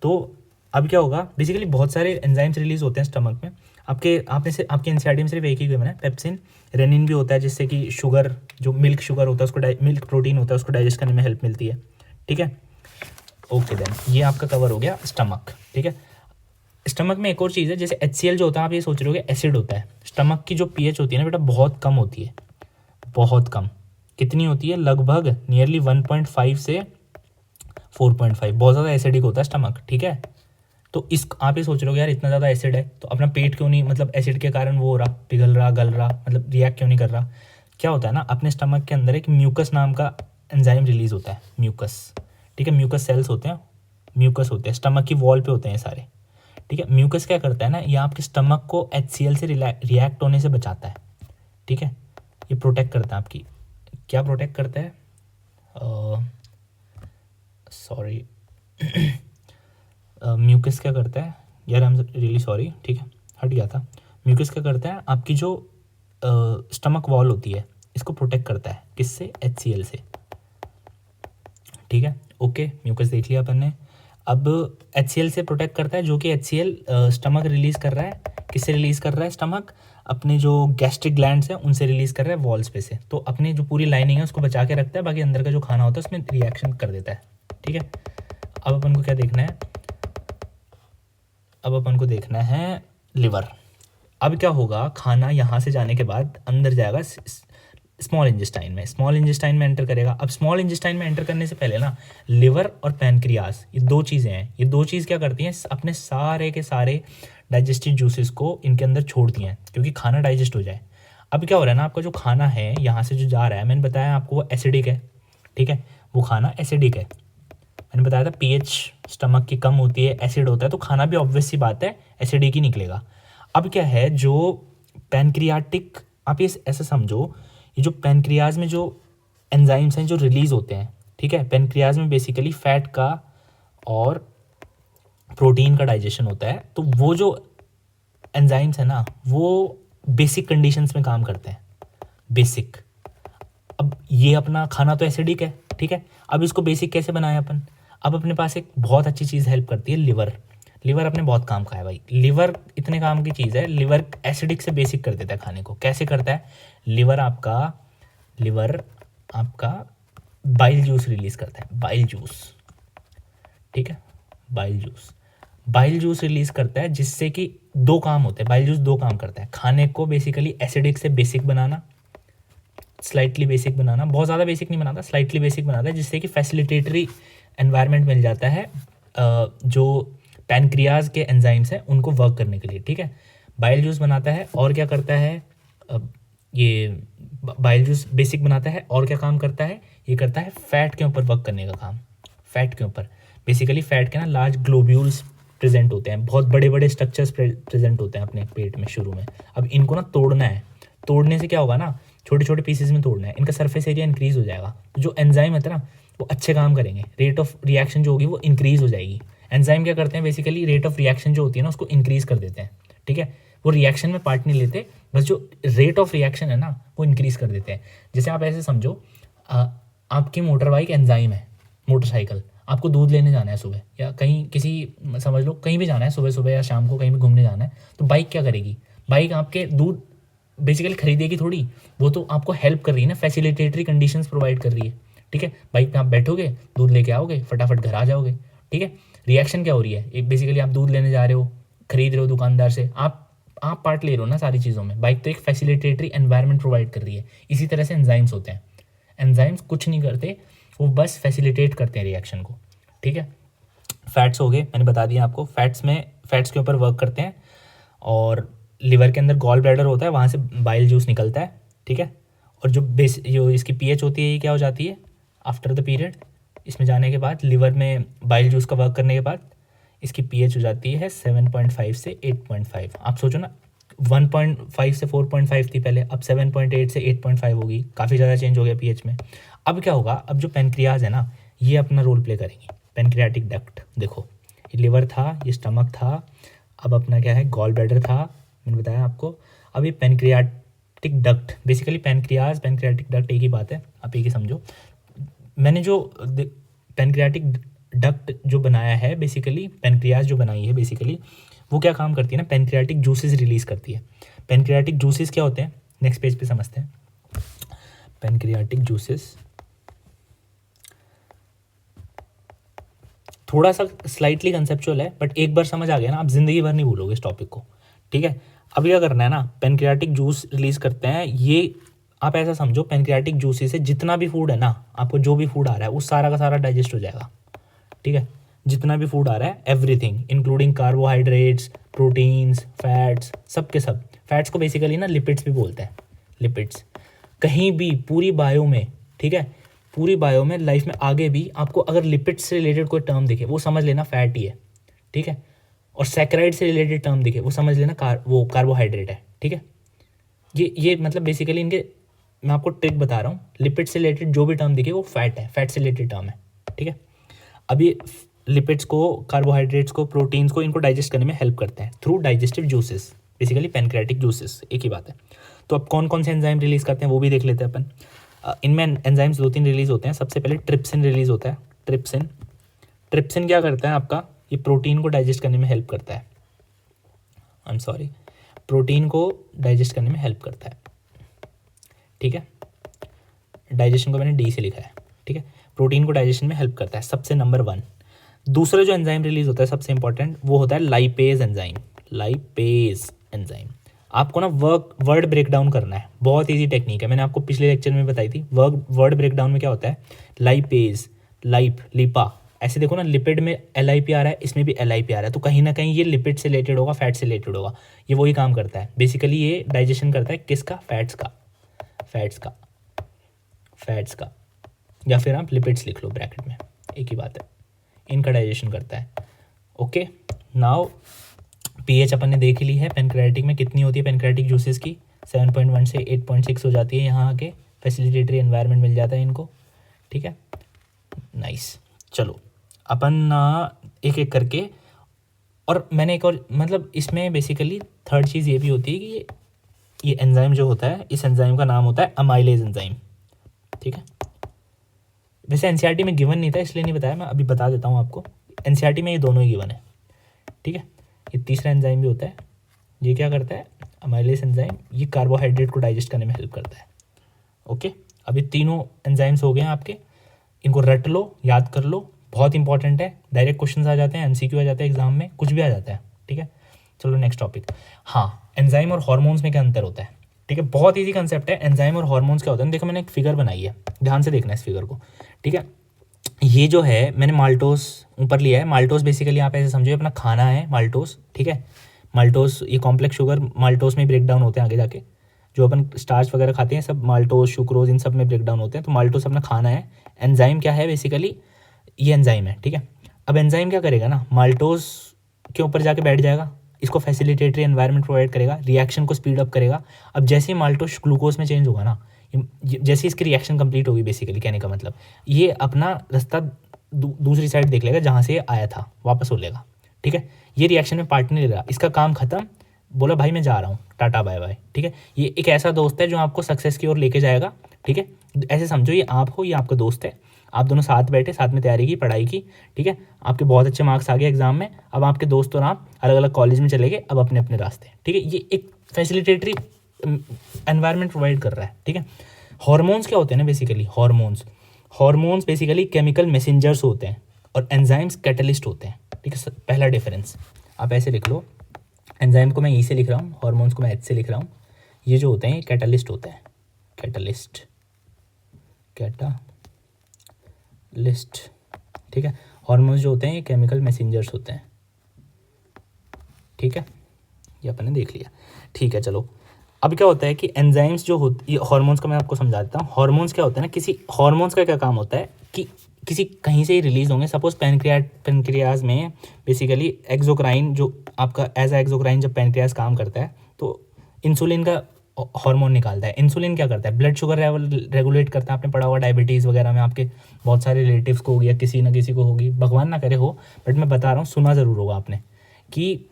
तो अब क्या होगा, बेसिकली बहुत सारे एंजाइम्स रिलीज होते हैं स्टमक में। आपके एनसीईआरटी में सिर्फ एक ही गेम है, पेप्सिन। रेनिन भी होता है, जिससे कि शुगर, जो मिल्क शुगर होता है उसको, मिल्क प्रोटीन होता है उसको डाइजेस्ट करने में हेल्प मिलती है, ठीक है। ओके देन, ये आपका कवर हो गया स्टमक, ठीक है। स्टमक में एक और चीज़ है, जैसे HCl जो होता है, आप ये सोच रहे हो एसिड होता है। स्टमक की जो pH होती है ना बेटा, बहुत कम होती है, बहुत कम। कितनी होती है? लगभग नियरली 1.5 से 4.5। बहुत ज़्यादा एसिडिक होता है स्टमक, ठीक है। तो आप ये सोच रहे हो यार इतना ज़्यादा एसिड है तो अपना पेट क्यों नहीं, मतलब एसिड के कारण वो हो रहा, पिघल रहा, गल रहा, मतलब रिएक्ट क्यों नहीं कर रहा? क्या होता है ना, अपने स्टमक के अंदर एक म्यूकस नाम का एंजाइम रिलीज होता है, म्यूकस, ठीक है। म्यूकस सेल्स होते हैं, म्यूकस होते हैं स्टमक की वॉल पे होते हैं सारे, ठीक है। म्यूकस क्या करता है ना, ये आपके स्टमक को HCl से रिएक्ट होने से बचाता है, ठीक है। ये प्रोटेक्ट करता है आपकी, क्या प्रोटेक्ट करता है, सॉरी म्यूकस क्या करता है यार, आई एम रियली सॉरी, ठीक है, हट गया था। म्यूकस क्या करता है, आपकी जो स्टमक वॉल होती है इसको प्रोटेक्ट करता है, किससे? HCl से, ठीक है। ओके, म्यूकस देख लिया अपन ने। अब HCl से प्रोटेक्ट करता है, जो कि HCl स्टमक रिलीज कर रहा है, किससे रिलीज कर रहा है? स्टमक अपने जो गैस्ट्रिक ग्लैंड्स हैं उनसे रिलीज कर रहा है, वॉल्स पे से। तो अपनी जो पूरी लाइनिंग है उसको बचा के रखता है, बाकी अंदर का जो खाना होता है उसमें रिएक्शन कर देता है, ठीक है। अब अपन को क्या देखना है, अब अपन को देखना है लिवर। अब क्या होगा, खाना यहाँ से जाने के बाद अंदर जाएगा स्मॉल इंटेस्टाइन में, स्मॉल इंटेस्टाइन में एंटर करेगा। अब स्मॉल इंटेस्टाइन में एंटर करने से पहले ना लिवर और पैनक्रियाज, ये दो चीज़ें हैं, ये दो चीज़ क्या करती हैं, अपने सारे के सारे डाइजेस्टिव जूसेस को इनके अंदर छोड़ती हैं, क्योंकि खाना डाइजेस्ट हो जाए। अब क्या हो रहा है ना, आपका जो खाना है यहाँ से जो जा रहा है, मैंने बताया आपको वो एसिडिक है, ठीक है, वो खाना एसिडिक है। मैंने बताया था pH स्टमक की कम होती है, एसिड होता है, तो खाना भी ऑब्वियस सी बात है एसिडिक ही निकलेगा। अब क्या है, जो पैनक्रियाटिक, आप ये ऐसा समझो, ये जो पैनक्रियाज में जो एंजाइम्स हैं जो रिलीज होते हैं, ठीक है, पैनक्रियाज में बेसिकली फैट का और प्रोटीन का डाइजेशन होता है। तो वो जो एंजाइम्स है ना, वो बेसिक कंडीशंस में काम करते हैं, बेसिक। अब ये अपना खाना तो एसिडिक है, ठीक है, अब इसको बेसिक कैसे बनाया अपन? अब अपने पास एक बहुत अच्छी चीज़ हेल्प करती है, लिवर। लिवर अपने बहुत काम का है भाई, लिवर इतने काम की चीज़ है, लिवर एसिडिक से बेसिक कर देता है खाने को। कैसे करता है? लिवर आपका बाइल जूस रिलीज करता है, बाइल जूस, ठीक है, बाइल जूस रिलीज करता है, जिससे कि दो काम होते हैं, बाइल जूस दो काम करता है, खाने को बेसिकली एसिडिक से बेसिक बनाना, स्लाइटली बेसिक बनाना, बहुत ज़्यादा बेसिक नहीं बनाता, स्लाइटली बेसिक बनाता है, जिससे कि फैसिलिटेटरी एनवायरनमेंट मिल जाता है जो पैनक्रियाज के एंजाइम्स हैं उनको वर्क करने के लिए, ठीक है। बाइल जूस बनाता है, और क्या करता है, ये बाइल जूस बेसिक बनाता है, और क्या काम करता है, ये करता है फैट के ऊपर वर्क करने का काम। फैट के ऊपर बेसिकली फैट के ना लार्ज ग्लोब्यूल्स प्रेजेंट होते हैं, बहुत बड़े बड़े स्ट्रक्चर्स प्रेजेंट होते हैं अपने पेट में शुरू में। अब इनको ना तोड़ना है, तोड़ने से क्या होगा ना, छोटे छोटे पीसेस में तोड़ना है, इनका सरफेस एरिया इंक्रीज हो जाएगा, तो जो एंजाइम है ना वो अच्छे काम करेंगे, रेट ऑफ रिएक्शन जो होगी वो इंक्रीज हो जाएगी। एंजाइम क्या करते हैं बेसिकली, रेट ऑफ रिएक्शन जो होती है ना उसको इंक्रीज कर देते हैं, ठीक है। वो रिएक्शन में पार्ट नहीं लेते, बस जो रेट ऑफ रिएक्शन है ना वो इंक्रीज कर देते हैं। जैसे आप ऐसे समझो, आपकी मोटर बाइक एंजाइम है, मोटरसाइकिल, आपको दूध लेने जाना है सुबह, या कहीं किसी समझ लो कहीं भी जाना है सुबह सुबह या शाम को कहीं भी घूमने जाना है, तो बाइक क्या करेगी, बाइक आपके दूध बेसिकली खरीदेगी थोड़ी, वो तो आपको हेल्प कर रही है ना, फैसिलिटेटरी कंडीशंस प्रोवाइड कर रही है, ठीक है। बाइक पे आप बैठोगे, दूध लेके आओगे, फटाफट घर आ जाओगे, ठीक है। रिएक्शन क्या हो रही है, एक बेसिकली आप दूध लेने जा रहे हो, खरीद रहे हो दुकानदार से, आप पार्ट ले रहे हो ना सारी चीज़ों में। बाइक तो एक फैसिलिटेटरी एनवायरनमेंट प्रोवाइड कर रही है। इसी तरह से एंजाइम्स होते हैं, एंजाइम्स कुछ नहीं करते, वो बस फैसिलिटेट करते हैं रिएक्शन को, ठीक है। फैट्स हो गए, मैंने बता दिया आपको, फैट्स के ऊपर वर्क करते हैं, और लिवर के अंदर गॉल ब्लैडर होता है, वहाँ से बाइल जूस निकलता है, ठीक है। और जो इसकी पीएच होती है ये क्या हो जाती है आफ्टर द पीरियड, इसमें जाने के बाद लिवर में बाइल जूस का वर्क करने के बाद इसकी पीएच हो जाती है 7.5 से 8.5। आप सोचो ना, 1.5 से 4.5 थी पहले, अब 7.8 से 8.5 होगी, काफ़ी ज़्यादा चेंज हो गया पीएच में। अब क्या होगा, अब जो पेनक्रियाज है ना ये अपना रोल प्ले करेंगे। पेनक्रियाटिक डक्ट देखो, ये लिवर था, ये स्टमक था, अब अपना क्या है, गॉल ब्लैडर था, मैंने बताया आपको। अब ये pancreatic duct, basically pancreas pancreatic duct एक ही बात है, आप एक ही समझो। मैंने जो पेनक्रियाटिक डक्ट जो बनाया है, बेसिकली पेनक्रियाज जो बनाई है बेसिकली, वो क्या काम करती है ना, पेनक्रियाटिक जूसेस रिलीज़ करती है। पेनक्रियाटिक जूसेस क्या होते हैं, नेक्स्ट पेज पे समझते हैं। पेनक्रियाटिक जूसेस थोड़ा सा स्लाइटली कंसेप्चुअल है, बट एक बार समझ आ गया ना, आप जिंदगी भर नहीं भूलोगे इस टॉपिक को, ठीक है। अब क्या करना है ना, पेनक्रियाटिक जूस रिलीज़ करते हैं, ये आप ऐसा समझो, पेनक्रियाटिक जूसेस से जितना भी फूड है ना, आपको जो भी फूड आ रहा है वो सारा का सारा डाइजेस्ट हो जाएगा, ठीक है। जितना भी फूड आ रहा है, everything including carbohydrates, proteins, fats, सब के सब। फैट्स को बेसिकली ना लिपिड्स भी बोलते हैं, लिपिड्स। कहीं भी पूरी बायो में, ठीक है, पूरी बायो में, लाइफ में आगे भी आपको अगर लिपिड्स से रिलेटेड कोई टर्म दिखे वो समझ लेना फैट ही है, ठीक है। और सैकराइड से रिलेटेड टर्म दिखे वो समझ लेना वो कार्बोहाइड्रेट है, ठीक है। ये मतलब बेसिकली इनके, मैं आपको ट्रिक बता रहा हूँ, लिपिड से रिलेटेड जो भी टर्म दिखे वो फैट है, फैट से रिलेटेड टर्म है, ठीक है। अब ये लिपिड्स को, कार्बोहाइड्रेट्स को, प्रोटीन्स को, इनको डाइजेस्ट करने में हेल्प करते हैं through digestive juices, basically pancreatic juices, एक ही बात है। तो अब कौन कौन से एंजाइम रिलीज़ करते हैं वो भी देख लेते हैं अपन। इनमें एंजाइम्स 2-3 रिलीज़ होते हैं। सबसे पहले ट्रिप्सिन रिलीज़ होता है। ट्रिप्सिन क्या करता है आपका, ये प्रोटीन को डाइजेस्ट करने में हेल्प करता है, प्रोटीन को डाइजेस्ट करने में हेल्प करता है, ठीक है। डाइजेशन को मैंने डी से लिखा है, ठीक है। प्रोटीन को डाइजेशन में हेल्प करता है, सबसे नंबर 1। दूसरा जो एंजाइम रिलीज होता है सबसे इंपॉर्टेंट, वो होता है लाइपेज एंजाइम। आपको ना वर्ड ब्रेक डाउन करना है, बहुत ईजी टेक्निक है, मैंने आपको पिछले लेक्चर में बताई थी। वर्ड ब्रेक डाउन में क्या होता है, लाइपेज, लिपा, ऐसे देखो ना, लिपिड में LIP आ रहा है, इसमें भी LIP आ रहा है, तो कहीं ना कहीं ये लिपिड से रिलेटेड होगा, फैट से रिलेटेड होगा। ये वही काम करता है बेसिकली, ये डाइजेशन करता है किसका, फैट्स का, या फिर आप लिपिड्स लिख लो ब्रैकेट में, एक ही बात है, इनका डाइजेशन करता है। ओके, नाउ पीएच अपन ने देख ली है, पेनक्रियाटिक में कितनी होती है पेनक्रियाटिक जूसेस की, 7.1 से 8.6 हो जाती है। यहाँ आके फैसिलिटेटरी एनवायरनमेंट मिल जाता है इनको, ठीक है, नाइस। चलो अपन एक एक करके, और मैंने एक और मतलब इसमें बेसिकली थर्ड चीज़ ये भी होती है कि ये एंजाइम जो होता है, इस एंजाइम का नाम होता है अमाइलेज एंजाइम, ठीक है। वैसे एनसीईआरटी में गिवन नहीं था इसलिए नहीं बताया, मैं अभी बता देता हूँ आपको। एनसीईआरटी में ये दोनों ही गिवन है, ठीक है। ये तीसरा एंजाइम भी होता है, ये क्या करता है, अमाइलेज एंजाइम, ये कार्बोहाइड्रेट को डाइजेस्ट करने में हेल्प करता है। ओके, अब ये तीनों एंजाइम्स हो गए हैं आपके, इनको रट लो, याद कर लो, बहुत इंपॉर्टेंट है। डायरेक्ट क्वेश्चन आ जाते हैं, एमसीक्यू आ जाते हैं एग्जाम में, कुछ भी आ जाता है, ठीक है। चलो नेक्स्ट टॉपिक। हाँ, एंजाइम और हार्मोन्स में क्या अंतर होता है, ठीक है, बहुत ईजी कंसेप्ट है। एंजाइम और हार्मोन्स क्या होता है, देखो मैंने एक फिगर बनाई है, ध्यान से देखना इस फिगर को, ठीक है। ये जो है मैंने माल्टोस ऊपर लिया है। माल्टोस बेसिकली आप ऐसे समझो अपना खाना है माल्टोस, ठीक है। माल्टोस ये कॉम्प्लेक्स शुगर माल्टोस में ब्रेक डाउन होते हैं आगे जाके, जो अपन स्टार्च वगैरह खाते हैं सब माल्टोस, सुक्रोज, इन सब में ब्रेक डाउन होते हैं। तो माल्टोस अपना खाना है। एंजाइम क्या है बेसिकली, ये एंजाइम है, ठीक है। अब एंजाइम क्या करेगा ना, माल्टोस के ऊपर जाके बैठ जाएगा, इसको फैसिलिटेटरी एनवायरनमेंट प्रोवाइड करेगा, रिएक्शन को स्पीड अप करेगा। अब जैसे ही माल्टोस ग्लूकोज में चेंज होगा ना, जैसे इसकी रिएक्शन कंप्लीट होगी, बेसिकली कहने का मतलब ये अपना रास्ता दूसरी साइड देख लेगा जहाँ से ये आया था, वापस हो लेगा, ठीक है। ये रिएक्शन में पार्ट नहीं ले रहा, इसका काम खत्म, बोला भाई मैं जा रहा हूँ, टाटा बाय बाय, ठीक है। ये एक ऐसा दोस्त है जो आपको सक्सेस की ओर लेके जाएगा, ठीक है। ऐसे समझो ये आप हो, ये आपका दोस्त है, आप दोनों साथ बैठे, साथ में तैयारी की, पढ़ाई की, ठीक है। आपके बहुत अच्छे मार्क्स आ गए एग्जाम में, अब आपके दोस्त और आप अलग अलग कॉलेज में चले गए, अब अपने अपने रास्ते, ठीक है। ये एक फैसिलिटेटरी एनवायरनमेंट प्रोवाइड कर रहा है, ठीक है। हॉर्मोन्स क्या होते हैं ना, basically hormones basically chemical messengers होते हैं और एंजाइम्स कैटलिस्ट होते हैं, ठीक है। पहला डिफरेंस आप ऐसे लिख लो, एंजाइम को मैं ई से लिख रहा हूँ, हॉर्मोन्स को मैं एच से लिख रहा हूँ। ये जो होते हैं कैटलिस्ट होते हैं, कैटलिस्ट, ठीक है। हॉर्मोन्स जो होते हैं ये केमिकल मैसेंजर्स होते हैं, ठीक है। ये अपन ने देख लिया, ठीक है। चलो अब क्या होता है कि एंजाइम्स जो होती है, हॉर्मोन्स का मैं आपको समझा देता हूँ। हॉर्मोन्स क्या होता है ना, किसी हॉर्मोन्स का क्या काम होता है कि किसी कहीं से ही रिलीज होंगे। सपोज पेनक्रियाज में बेसिकली एक्सोक्राइन, जो आपका एज ए एक्सोक्राइन जब पेनक्रियाज काम करता है तो इंसुलिन का हार्मोन निकालता है। इंसुलिन क्या करता है, ब्लड शुगर लेवल रेगुलेट करता है। आपने पढ़ा हुआ डायबिटीज़ वगैरह में आपके बहुत सारे रिलेटिव्स को होगी या किसी ना किसी को होगी, भगवान ना करे हो, बट मैं बता रहा हूँ, सुना ज़रूर होगा आपने कि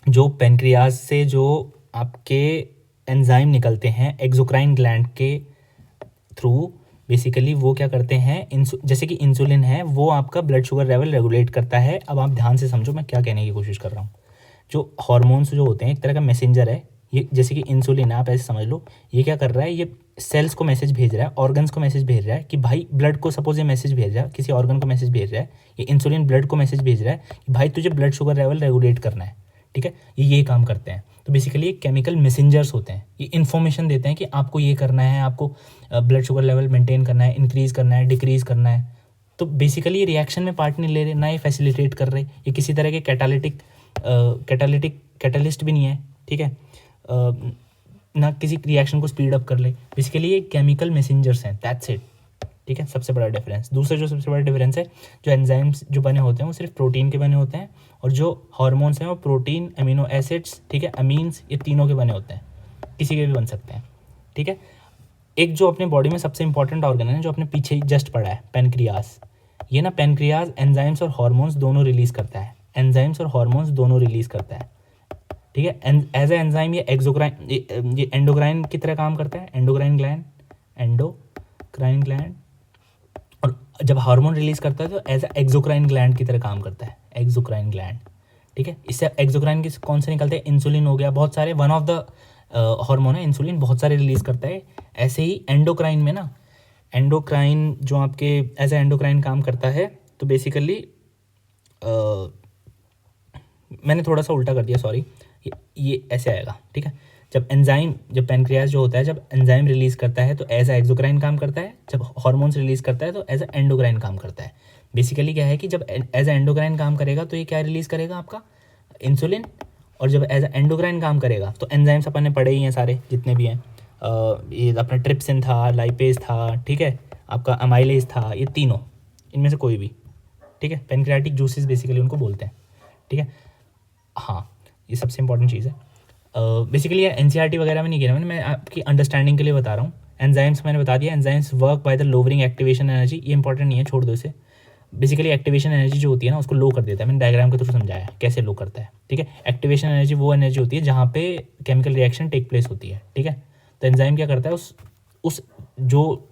जो पेनक्रियाज से जो आपके एंजाइम निकलते हैं एक्सोक्राइन ग्लैंड के थ्रू, बेसिकली वो क्या करते हैं, जैसे कि इंसुलिन है वो आपका ब्लड शुगर लेवल रेगुलेट करता है। अब आप ध्यान से समझो मैं क्या कहने की कोशिश कर रहा हूँ। जो हॉर्मोन्स जो होते हैं एक तरह का मैसेंजर है, ये जैसे कि इंसुलिन है, आप ऐसे समझ लो, ये क्या कर रहा है, ये सेल्स को मैसेज भेज रहा है, ऑर्गन्स को मैसेज भेज रहा है कि भाई ब्लड को, सपोज ये मैसेज भेज रहा है, किसी ऑर्गन को मैसेज भेज रहा है, ये इंसुलिन ब्लड को मैसेज भेज रहा है कि भाई तुझे ब्लड शुगर लेवल रेगुलेट करना है, ठीक है। ये काम करते हैं। तो बेसिकली ये केमिकल मैसेंजर्स होते हैं, ये इन्फॉर्मेशन देते हैं कि आपको ये करना है, आपको ब्लड शुगर लेवल मेंटेन करना है, इंक्रीज़ करना है, डिक्रीज़ करना है। तो बेसिकली ये रिएक्शन में पार्ट नहीं ले रहे, ना ये फैसिलिटेट कर रहे, ये किसी तरह के कैटालिस्ट भी नहीं है, ठीक है, ना किसी रिएक्शन को स्पीड अप कर ले। बेसिकली ये केमिकल मैसेंजर्स हैं, दैट्स इट, ठीक है। सबसे बड़ा डिफरेंस। दूसरा जो सबसे बड़ा डिफरेंस है, जो एंजाइम्स जो बने होते हैं वो सिर्फ प्रोटीन के बने होते हैं, और जो हार्मोन्स हैं वो प्रोटीन, अमीनो एसिड्स, ठीक है, अमीन्स, ये तीनों के बने होते हैं, किसी के भी बन सकते हैं, ठीक है। एक जो अपने बॉडी में सबसे इंपॉर्टेंट ऑर्गन है, जो अपने पीछे जस्ट पड़ा है, पेनक्रियाज, ये ना पेनक्रियाज एंजाइम्स और हार्मोन्स दोनों रिलीज करता है, एंजाइम्स और हार्मोन्स दोनों रिलीज करता है, ठीक है। एज ए एंजाइम ये एक्सोक्राइन, ये एंडोक्राइन की तरह काम करता है, एंडोक्राइन ग्लैंड, और जब हार्मोन रिलीज करता है तो एज ए एक्सोक्राइन ग्लैंड की तरह काम करता है, एक्सोक्राइन ग्लैंड, ठीक है। इससे एक्सोक्राइन के कौन से निकलते हैं, इंसुलिन हो गया, बहुत सारे, वन ऑफ द हार्मोन है इंसुलिन, बहुत सारे रिलीज करता है। ऐसे ही एंडोक्राइन में ना, एंडोक्राइन जो आपके एज ए एंडोक्राइन काम करता है, तो बेसिकली मैंने थोड़ा सा उल्टा कर दिया, सॉरी, ये ऐसे आएगा, ठीक है। जब पेनक्रियाज जो होता है, जब एंजाइम रिलीज करता है तो एज ए एक्सोक्राइन काम करता है, जब हार्मोन्स रिलीज करता है तो एज ए एंडोक्राइन काम करता है। बेसिकली क्या है कि जब एज ए एंडोक्राइन काम करेगा तो ये क्या रिलीज करेगा, आपका इंसुलिन, और जब एज ए एंडोक्राइन काम करेगा तो एंजाइम्स अपन ने पढ़े ही हैं सारे जितने भी हैं, ये अपना ट्रिप्सिन था, लाइपेज था, ठीक है, आपका अमाइलेज था, ये तीनों, इनमें से कोई भी, ठीक है। पेनक्रियाटिक जूसेस बेसिकली उनको बोलते हैं, ठीक है। हाँ, ये सबसे इंपॉर्टेंट चीज़ है। बेसिकली एनसीईआरटी वगैरह में नहीं गिरा मैं आपकी अंडरस्टैंडिंग के लिए बता रहा हूँ। एंजाइम्स मैंने बता दिया, enzymes work by the lowering activation energy, ये इंपॉर्टेंट नहीं है, छोड़ दो इसे। बेसिकली एक्टिवेशन एनर्जी जो होती है ना, उसको लो कर देता है, मैंने डायग्राम के थ्रू समझाया कैसे लो करता है, ठीक है। एक्टिवेशन एनर्जी वो एनर्जी होती है जहाँ पे केमिकल रिएक्शन टेक प्लेस होती है, ठीक है। तो एंजाइम क्या करता है, उस जो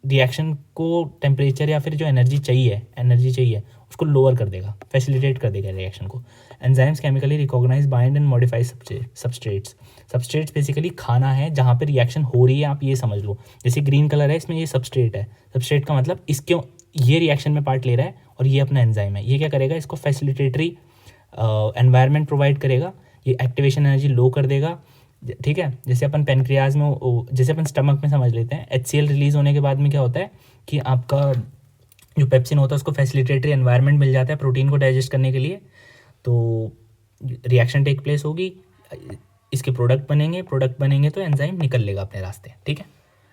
रिएक्शन को टेम्परेचर या फिर जो एनर्जी चाहिए उसको लोअर कर देगा, फैसिलिटेट कर देगा रिएक्शन को। Enzymes chemically recognise, bind and modify substrates basically खाना है जहाँ पे रिएक्शन हो रही है, आप ये समझ लो। जैसे ग्रीन कलर है, इसमें ये सबस्ट्रेट है, सबस्ट्रेट का मतलब इसके ये रिएक्शन में पार्ट ले रहा है और ये अपना एंजाइम है, ये क्या करेगा, इसको फैसिलिटेटरी एनवायरनमेंट प्रोवाइड करेगा, ये एक्टिवेशन एनर्जी लो कर देगा, ठीक है। जैसे अपन पेनक्रियाज में, जैसे अपन स्टमक में समझ लेते हैं, HCl रिलीज होने के बाद में क्या होता है कि आपका जो पेप्सिन होता है उसको फैसिलिटेटरी एनवायरनमेंट मिल जाता है प्रोटीन को डाइजेस्ट करने के लिए, तो रिएक्शन टेक प्लेस होगी, इसके प्रोडक्ट बनेंगे तो एंजाइम निकल लेगा अपने रास्ते, ठीक है।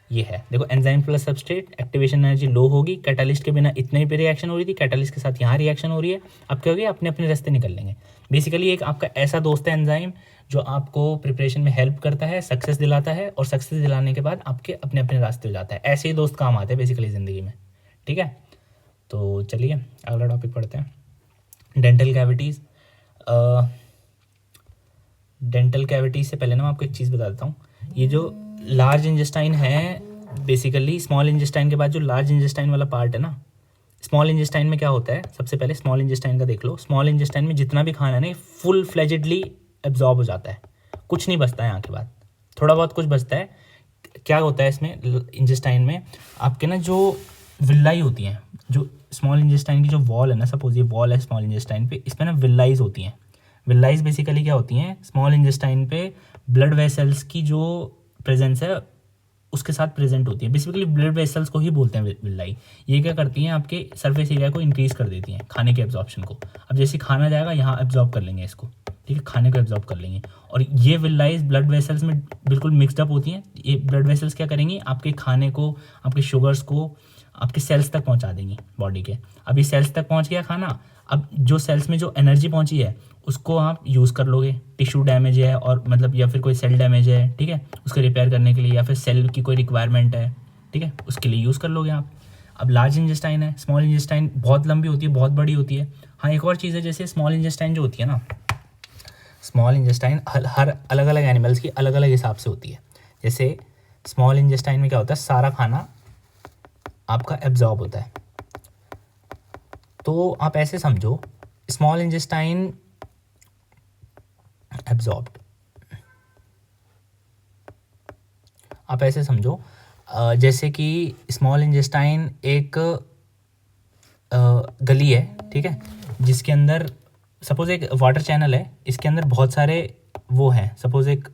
ये है, देखो enzyme plus substrate, activation energy low होगी, कैटालिस्ट के बिना इतने ही पे रिएक्शन हो रही थी, कैटालिस्ट के साथ यहाँ रिएक्शन हो रही है, अब क्या हो गया, अपने अपने रास्ते निकल लेंगे। बेसिकली एक आपका ऐसा दोस्त है एंजाइम जो आपको प्रिपरेशन में हेल्प करता है, सक्सेस दिलाता है, और सक्सेस दिलाने के बाद आपके अपने अपने रास्ते हो जाता है। ऐसे ही दोस्त काम आते हैं बेसिकली ज़िंदगी में, ठीक है। तो चलिए अगला टॉपिक पढ़ते हैं, डेंटल कैविटीज़। डेंटल कैविटीज से पहले ना मैं आपको एक चीज़ बता देता हूँ, ये जो लार्ज इंजेस्टाइन है, बेसिकली स्मॉल इंजेस्टाइन के बाद जो लार्ज इंजेस्टाइन वाला पार्ट है ना, स्मॉल इंजेस्टाइन में क्या होता है, सबसे पहले स्मॉल इंजेस्टाइन का देख लो। स्मॉल इंजेस्टाइन में जितना भी खाना है ना, फुल फ्लेजेडली एब्जॉर्ब हो जाता है, कुछ नहीं बचता है यहाँ के बाद, थोड़ा बहुत कुछ बचता है। क्या होता है इसमें इंजेस्टाइन में, आपके ना जो विल्लाई होती हैं, जो स्मॉल इंजेस्टाइन की जो वॉल है ना, सपोज ये वॉल है स्मॉल इंजेस्टाइन पे, इसमें ना विल्लाइज होती हैं। विल्लाइज बेसिकली क्या होती हैं, स्मॉल इंजेस्टाइन पे ब्लड वेसल्स की जो प्रेजेंस है उसके साथ प्रेजेंट होती है। बेसिकली ब्लड वेसल्स को ही बोलते हैं विल्लाई। ये क्या करती हैं, आपके सरफेस एरिया को इंक्रीज कर देती हैं, खाने के एब्जॉर्प्शन को। अब जैसे खाना जाएगा यहाँ एब्जॉर्ब कर लेंगे इसको, ठीक है, खाने को एब्जॉर्ब कर लेंगे। और ये विल्लाइज ब्लड वेसल्स में बिल्कुल मिक्सड अप होती हैं। ये ब्लड वेसल्स क्या करेंगी, आपके खाने को, आपके शुगर्स को आपके सेल्स तक पहुंचा देंगी बॉडी के। अब ये सेल्स तक पहुंच गया खाना, अब जो सेल्स में जो एनर्जी पहुंची है उसको आप यूज़ कर लोगे। टिश्यू डैमेज है और मतलब, या फिर कोई सेल डैमेज है, ठीक है, उसको रिपेयर करने के लिए, या फिर सेल की कोई रिक्वायरमेंट है, ठीक है, उसके लिए यूज़ कर लोगे आप। अब लार्ज इंजेस्टाइन है, स्मॉल इंजेस्टाइन बहुत लंबी होती है, बहुत बड़ी होती है। हाँ, एक और चीज़ है, जैसे स्मॉल इंजेस्टाइन जो होती है ना, स्मॉल इंजेस्टाइन हर अलग अलग एनिमल्स की अलग अलग हिसाब से होती है। जैसे स्मॉल इंजेस्टाइन में क्या होता है, सारा खाना आपका एब्जॉर्ब होता है। तो आप ऐसे समझो, स्मॉल इंजेस्टाइन एब्जॉर्ब्ड, आप ऐसे समझो जैसे कि स्मॉल इंजेस्टाइन एक गली है, ठीक है, जिसके अंदर सपोज एक वाटर चैनल है, इसके अंदर बहुत सारे वो हैं, सपोज एक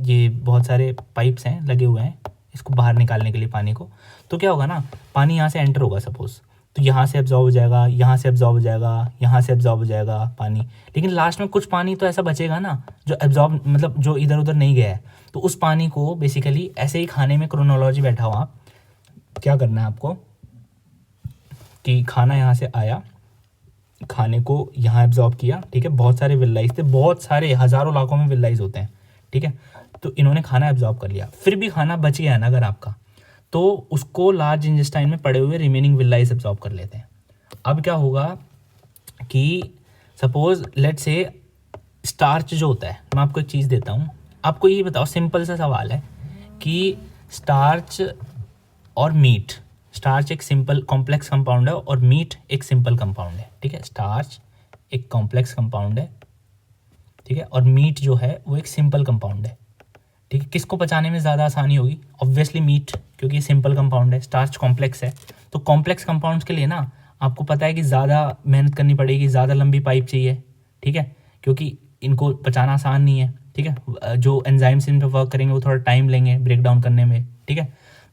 ये बहुत सारे पाइप्स हैं लगे हुए हैं इसको बाहर निकालने के लिए पानी को। तो क्या होगा ना, पानी यहाँ से एंटर होगा सपोज, तो यहाँ से एब्जॉर्ब हो जाएगा, यहाँ से एब्जॉर्ब हो जाएगा, यहाँ से एब्जॉर्ब हो जाएगा पानी, लेकिन लास्ट में कुछ पानी तो ऐसा बचेगा ना जो एब्जॉर्ब, मतलब जो इधर उधर नहीं गया है। तो उस पानी को बेसिकली ऐसे ही खाने में क्रोनोलॉजी बैठा हो आप, क्या करना है आपको कि खाना यहाँ से आया, खाने को यहाँ एब्जॉर्ब किया, ठीक है, बहुत सारे विल्लाइज थे, बहुत सारे हज़ारों लाखों में विल्लाइज होते हैं, ठीक है, तो इन्होंने खाना एब्जॉर्ब कर लिया, फिर भी खाना बच गया ना अगर आपका, तो उसको लार्ज इंजेस्टाइन में पड़े हुए रिमेनिंग विल्लाइज एब्जॉर्ब कर लेते हैं। अब क्या होगा कि सपोज लेट से स्टार्च जो होता है, मैं आपको एक चीज़ देता हूँ, आपको ये बताओ, सिंपल सा सवाल है कि स्टार्च और मीट, स्टार्च एक सिंपल कॉम्प्लेक्स कंपाउंड है और मीट एक सिंपल कंपाउंड है, ठीक है, स्टार्च एक कॉम्प्लेक्स कंपाउंड है, ठीक है, और मीट जो है वो एक सिंपल कंपाउंड है, ठीक है। किसको पचाने में ज़्यादा आसानी होगी, ऑब्वियसली मीट, क्योंकि ये सिंपल कंपाउंड है, स्टार्च कॉम्प्लेक्स है। तो कॉम्प्लेक्स कंपाउंड्स के लिए ना आपको पता है कि ज़्यादा मेहनत करनी पड़ेगी, ज़्यादा लंबी पाइप चाहिए, ठीक है, क्योंकि इनको पचाना आसान नहीं है, ठीक है, जो एंजाइम्स इन पर वर्क करेंगे वो थोड़ा टाइम लेंगे ब्रेक डाउन करने में, ठीक है।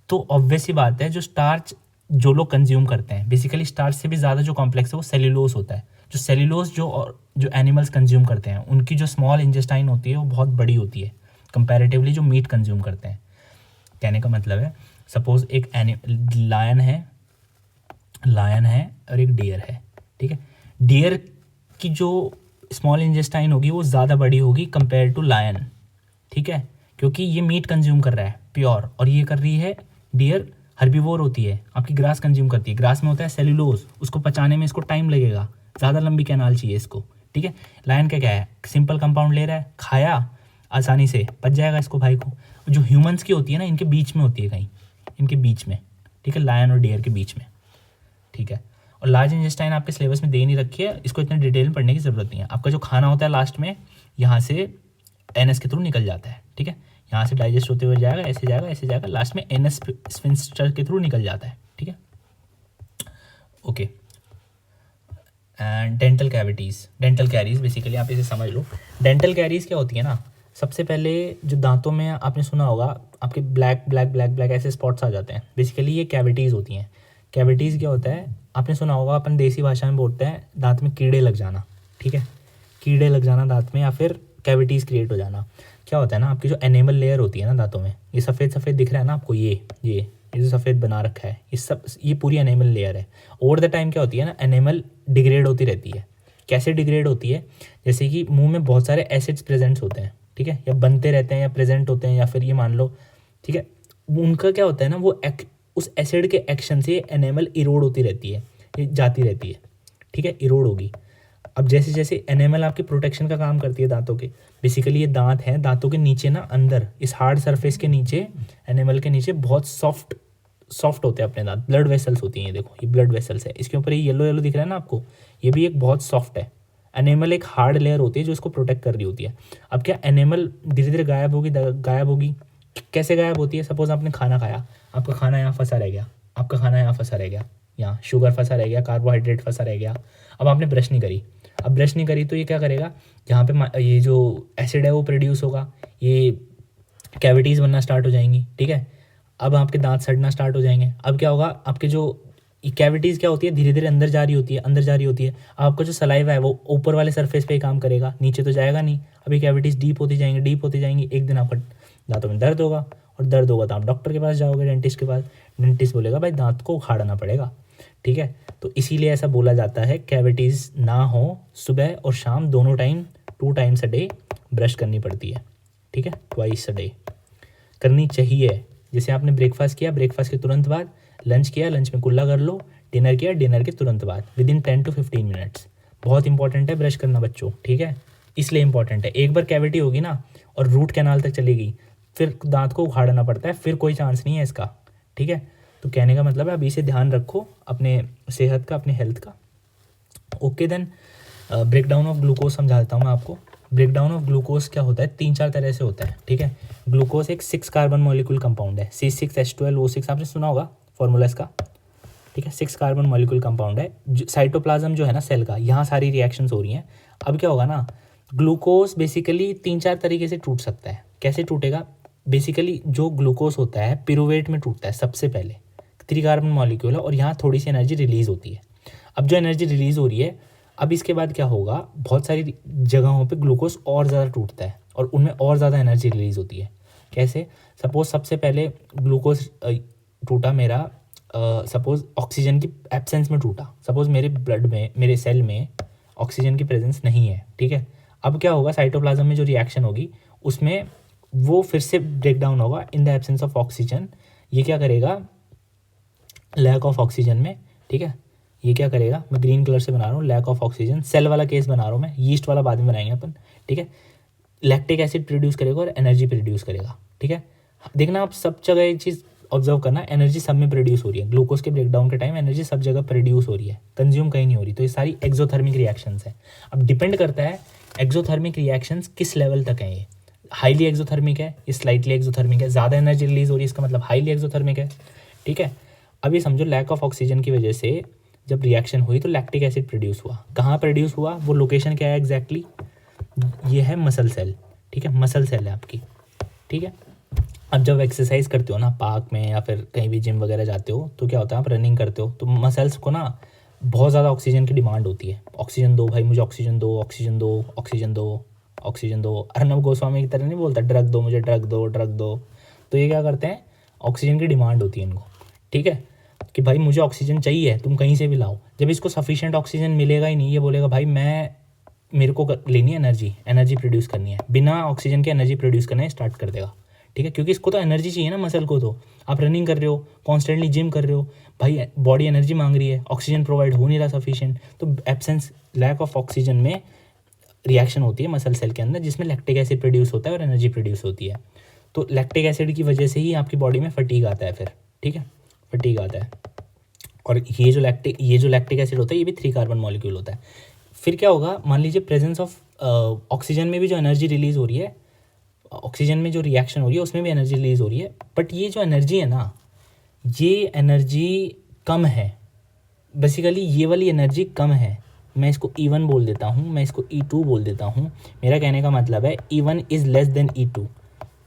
तो ऑब्वियस ही बात है, जो स्टार्च जो लोग कंज्यूम करते हैं, बेसिकली स्टार्च से भी ज़्यादा जो कॉम्प्लेक्स है वो सेल्यूलोज होता है। जो सेल्यूलोज जो एनिमल्स कंज्यूम करते हैं, उनकी जो स्मॉल इंजेस्टाइन होती है वो बहुत बड़ी होती है कंपैरेटिवली जो मीट कंज्यूम करते हैं। कहने का मतलब है, सपोज एक लायन है और एक डियर है, ठीक है, डियर की जो स्मॉल इंजेस्टाइन होगी वो ज़्यादा बड़ी होगी कंपेयर टू लायन, ठीक है, क्योंकि ये मीट कंज्यूम कर रहा है प्योर, और ये कर रही है डियर हर्बीवोर होती है, आपकी ग्रास कंज्यूम करती है, ग्रास में होता है सेल्यूलोज, उसको पचाने में इसको टाइम लगेगा, ज़्यादा लंबी कैनाल चाहिए इसको, ठीक है। लायन का क्या है, सिंपल कंपाउंड ले रहा है, खाया आसानी से पच जाएगा इसको भाई को। जो ह्यूमंस की होती है ना, इनके बीच में होती है कहीं, इनके बीच में, ठीक है, लायन और डियर के बीच में, ठीक है। और लार्ज इंजेस्टाइन आपके सिलेबस में दे नहीं रखी है, इसको इतने डिटेल में पढ़ने की ज़रूरत नहीं है। आपका जो खाना होता है लास्ट में यहाँ से एनएस के थ्रू निकल जाता है, ठीक है, यहाँ से डाइजेस्ट होते हुए जाएगा, ऐसे जाएगा, ऐसे जाएगा, लास्ट में एनएस स्फिंक्टर के थ्रू निकल जाता है, ठीक है, okay. And dental cavities, dental caries, basically आप इसे समझ लो। डेंटल कैरीज क्या होती है ना, सबसे पहले जो दांतों में आपने सुना होगा आपके ब्लैक ब्लैक ब्लैक ब्लैक ऐसे स्पॉट्स आ जाते हैं, बेसिकली ये कैविटीज़ होती हैं। कैविटीज़ क्या होता है, आपने सुना होगा, अपन देसी भाषा में बोलते हैं दांत में कीड़े लग जाना, ठीक है, कीड़े लग जाना दांत में, या फिर कैविटीज़ क्रिएट हो जाना। क्या होता है ना, आपकी जो एनेमल लेयर होती है ना दांतों में, ये सफ़ेद सफ़ेद दिख रहा है ना आपको, ये जो सफ़ेद बना रखा है, ये पूरी एनेमल लेयर है। ओवर द टाइम क्या होती है ना, एनेमल डिग्रेड होती रहती है। कैसे डिग्रेड होती है, जैसे कि मुंह में बहुत सारे एसिड्स प्रेजेंट्स होते हैं, ठीक है, या बनते रहते हैं या प्रेजेंट होते हैं, या फिर ये मान लो, ठीक है, उनका क्या होता है ना, वो उस एसिड के एक्शन से एनेमल इरोड होती रहती है, ये जाती रहती है, ठीक है, इरोड होगी। अब जैसे जैसे एनेमल आपकी प्रोटेक्शन का काम करती है दांतों के, बेसिकली ये दांत हैं, दांतों के नीचे ना, अंदर इस हार्ड सरफेस के नीचे, एनेमल के नीचे बहुत सॉफ्ट होते हैं अपने दांत, ब्लड वेसल्स होती हैं, ये देखो, ये ब्लड वेसल्स है, इसके ऊपर ये येलो येलो दिख रहा है ना आपको, ये भी एक बहुत सॉफ्ट है। एनेमल एक हार्ड लेयर होती है जो इसको प्रोटेक्ट कर रही होती है। अब क्या एनेमल धीरे धीरे गायब होगी। कैसे गायब होती है, सपोज आपने खाना खाया, आपका खाना यहाँ फंसा रह गया, आपका खाना यहाँ फंसा रह गया, यहाँ शुगर फंसा रह गया, कार्बोहाइड्रेट फंसा रह गया। अब आपने ब्रश नहीं करी, अब ब्रश नहीं करी तो ये क्या करेगा, यहाँ पे ये जो एसिड है वो प्रोड्यूस होगा, ये कैविटीज़ बनना स्टार्ट हो जाएंगी, ठीक है। अब आपके दांत सड़ना स्टार्ट हो जाएंगे। अब क्या होगा, आपके जो कैविटीज़ क्या होती है, धीरे धीरे अंदर जा रही होती है, अंदर जा रही होती है। आपका जो सलाइवा है वो ऊपर वाले सरफेस पे ही काम करेगा, नीचे तो जाएगा नहीं। अभी कैविटीज़ डीप होती जाएंगी, एक दिन आपका दांतों में दर्द होगा, और दर्द होगा तो आप डॉक्टर के पास जाओगे, डेंटिस्ट के पास। डेंटिस्ट बोलेगा भाई दांत को उखाड़ना पड़ेगा, ठीक है। तो इसीलिए ऐसा बोला जाता है, कैविटीज़ ना हो, सुबह और शाम दोनों time 2 times a day brush करनी पड़ती है, ठीक है, ट्वाइस अ डे करनी चाहिए। जैसे आपने ब्रेकफास्ट किया, ब्रेकफास्ट के तुरंत बाद, लंच किया, लंच में कुल्ला कर लो, डिनर किया, डिनर के तुरंत बाद, विदिन 10 to 15 मिनट्स। बहुत इंपॉर्टेंट है ब्रश करना बच्चों, ठीक है, इसलिए इंपॉर्टेंट है। एक बार कैविटी होगी ना और रूट कैनाल तक चलेगी, फिर दांत को उखाड़ना पड़ता है, फिर कोई चांस नहीं है इसका, ठीक है। तो कहने का मतलब है अभी से ध्यान रखो अपने सेहत का, अपने हेल्थ का। Okay then, break down of glucose समझाता हूँ मैं आपको। ब्रेक डाउन ऑफ ग्लूकोज क्या होता है, 3-4 तरह से होता है, ठीक है। ग्लूकोज एक 6 कार्बन मॉलिक्यूल कंपाउंड है, C6H12O6, आपने सुना होगा फॉर्मूला इसका, ठीक है। 6 कार्बन मॉलिक्यूल कंपाउंड है। साइटोप्लाज्म जो है ना सेल का, यहाँ सारी रिएक्शंस हो रही हैं। अब क्या होगा ना, ग्लूकोज बेसिकली 3-4 तरीके से टूट सकता है। कैसे टूटेगा, बेसिकली जो ग्लूकोज होता है पिरूवेट में टूटता है सबसे पहले, 3 कार्बन मॉलिक्यूल है, और यहाँ थोड़ी सी एनर्जी रिलीज होती है। अब जो एनर्जी रिलीज हो रही है, अब इसके बाद क्या होगा, बहुत सारी जगहों पे ग्लूकोज और ज़्यादा टूटता है और उनमें और ज़्यादा एनर्जी रिलीज होती है। कैसे, सपोज सबसे पहले ग्लूकोज टूटा मेरा, सपोज ऑक्सीजन की एब्सेंस में टूटा, सपोज मेरे ब्लड में, मेरे सेल में ऑक्सीजन की प्रेजेंस नहीं है, ठीक है। अब क्या होगा, साइटोप्लाज्म में जो रिएक्शन होगी उसमें वो फिर से ब्रेक डाउन होगा in the absence of oxygen. ये क्या करेगा, लैक ऑफ ऑक्सीजन में, ठीक है, ये क्या करेगा, मैं ग्रीन कलर से बना रहा हूँ, लैक ऑफ ऑक्सीजन, सेल वाला केस बना रहा हूँ मैं, यीस्ट वाला बाद में बनाएंगे अपन, ठीक है। लैक्टिक एसिड प्रोड्यूस करेगा और एनर्जी प्रोड्यूस करेगा, ठीक है। देखना आप सब जगह एक चीज़ ऑब्जर्व करना, एनर्जी सब में प्रोड्यूस हो रही है। ग्लूकोज के ब्रेकडाउन के टाइम एनर्जी सब जगह प्रोड्यूस हो रही है, कंज्यूम कहीं नहीं हो रही। तो ये सारी एक्सोथर्मिक रिएक्शंस हैं। अब डिपेंड करता है एक्सोथर्मिक रिएक्शंस किस लेवल तक है। ये हाईली एक्सोथर्मिक है, ये स्लाइटली एक्सोथर्मिक है, ज़्यादा एनर्जी रिलीज हो रही है, इसका मतलब हाईली एक्सोथर्मिक है, ठीक है। अब ये समझो लैक ऑफ ऑक्सीजन की वजह से जब रिएक्शन हुई तो लैक्टिक एसिड प्रोड्यूस हुआ। कहाँ प्रोड्यूस हुआ, वो लोकेशन क्या है एग्जैक्टली, ये है मसल सेल, ठीक है, मसल सेल है आपकी, ठीक है। अब जब एक्सरसाइज करते हो ना पार्क में या फिर कहीं भी जिम वगैरह जाते हो तो क्या होता है, आप रनिंग करते हो तो मसल्स को ना बहुत ज़्यादा ऑक्सीजन की डिमांड होती है। ऑक्सीजन दो भाई, मुझे ऑक्सीजन दो, ऑक्सीजन दो, ऑक्सीजन दो, ऑक्सीजन दो। अर्नब गोस्वामी की तरह नहीं बोलता ड्रग दो मुझे, ड्रग दो, ड्रग दो। तो ये क्या करते हैं, ऑक्सीजन की डिमांड होती है इनको, ठीक है, कि भाई मुझे ऑक्सीजन चाहिए, तुम कहीं से भी लाओ। जब इसको सफिशिएंट ऑक्सीजन मिलेगा ही नहीं, ये बोलेगा भाई मेरे को लेनी है एनर्जी प्रोड्यूस करनी है, बिना ऑक्सीजन के एनर्जी प्रोड्यूस करना स्टार्ट कर देगा, ठीक है। क्योंकि इसको तो एनर्जी चाहिए ना, मसल को। तो आप रनिंग कर रहे हो, कॉन्स्टेंटली जिम कर रहे हो, भाई बॉडी एनर्जी मांग रही है, ऑक्सीजन प्रोवाइड हो नहीं रहा सफिशिएंट, तो एब्सेंस, लैक ऑफ ऑक्सीजन में रिएक्शन होती है मसल सेल के अंदर, जिसमें लैक्टिक एसिड प्रोड्यूस होता है और एनर्जी प्रोड्यूस होती है। तो लैक्टिक एसिड की वजह से ही आपकी बॉडी में फटीग आता है फिर, ठीक है, फटीग आता है। और ये जो लैक्टिक एसिड होता है ये भी 3 कार्बन मॉलिक्यूल होता है। फिर क्या होगा, मान लीजिए प्रेजेंस ऑफ ऑक्सीजन में भी जो एनर्जी रिलीज हो रही है, ऑक्सीजन में जो रिएक्शन हो रही है उसमें भी एनर्जी रिलीज हो रही है, बट ये जो एनर्जी है ना, ये एनर्जी कम है। बेसिकली ये वाली एनर्जी कम है। मैं इसको E1 बोल देता हूँ, मैं इसको E2 बोल देता हूँ। मेरा कहने का मतलब है E1 is less than E2,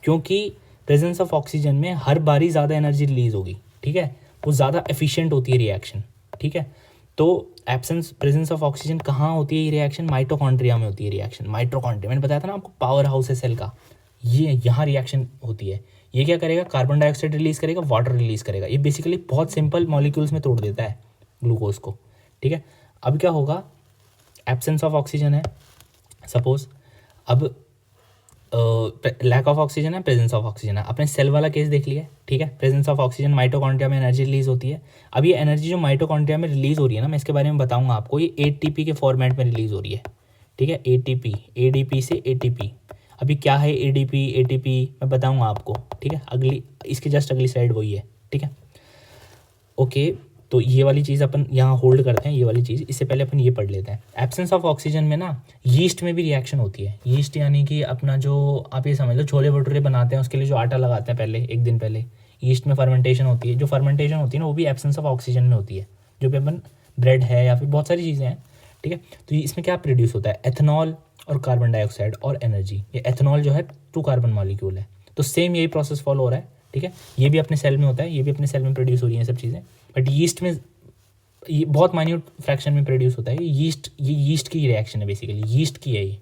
क्योंकि प्रेजेंस ऑफ ऑक्सीजन में हर बारी ज़्यादा एनर्जी रिलीज होगी, ठीक है, वो ज़्यादा एफिशिएंट होती है रिएक्शन, ठीक है। तो एब्सेंस प्रेजेंस ऑफ ऑक्सीजन कहाँ होती है ये रिएक्शन? माइटोकॉन्ड्रिया में होती है रिएक्शन। माइटोकॉन्ड्रिया मैंने बताया था ना आपको, पावर हाउस है सेल का, ये यहाँ रिएक्शन होती है। ये क्या करेगा? कार्बन डाइऑक्साइड रिलीज करेगा, वाटर रिलीज करेगा। ये बेसिकली बहुत सिंपल मॉलिक्यूल्स में तोड़ देता है ग्लूकोज को, ठीक है। अब क्या होगा? एब्सेंस ऑफ ऑक्सीजन है सपोज, अब लैक ऑफ ऑक्सीजन है, प्रेजेंस ऑफ ऑक्सीजन है। आपने सेल वाला केस देख लिया, ठीक है। प्रेजेंस ऑफ ऑक्सीजन, माइटोकॉन्ड्रिया में एनर्जी रिलीज होती है। अब ये एनर्जी जो माइटोकॉन्ड्रिया में रिलीज हो रही है ना, मैं इसके बारे में बताऊंगा आपको, ये एटीपी के फॉर्मेट में रिलीज हो रही है, ठीक है। एटीपी, एडीपी से एटीपी। अभी क्या है एडीपी एटीपी मैं बताऊंगा आपको, ठीक है। अगली, इसकी जस्ट अगली साइड वही है, ठीक है। ओके, तो ये वाली चीज़ अपन यहाँ होल्ड करते हैं, ये वाली चीज़। इससे पहले अपन ये पढ़ लेते हैं। एब्सेंस ऑफ ऑक्सीजन में ना यीस्ट में भी रिएक्शन होती है। यीस्ट यानी कि अपना जो, आप ये समझ लो छोले भटूरे बनाते हैं उसके लिए जो आटा लगाते हैं पहले, एक दिन पहले, यीस्ट में फर्मेंटेशन होती है। जो फर्मेंटेशन होती है ना, वो भी एब्सेंस ऑफ ऑक्सीजन में होती है। जो भी अपन ब्रेड है या फिर बहुत सारी चीज़ें हैं, ठीक है। तो इसमें क्या प्रोड्यूस होता है? एथेनॉल और कार्बन डाइऑक्साइड और एनर्जी। ये एथेनॉल जो है 2 कार्बन मॉलिक्यूल है, तो सेम यही प्रोसेस फॉलो हो रहा है, ठीक है। ये भी अपने सेल में होता है, ये भी अपने सेल में प्रोड्यूस हो रही है सब चीज़ें, बट यीस्ट में ये बहुत माइन्यूट फ्रैक्शन में प्रोड्यूस होता है। ये यीस्ट की रिएक्शन है, बेसिकली यीस्ट की है ये।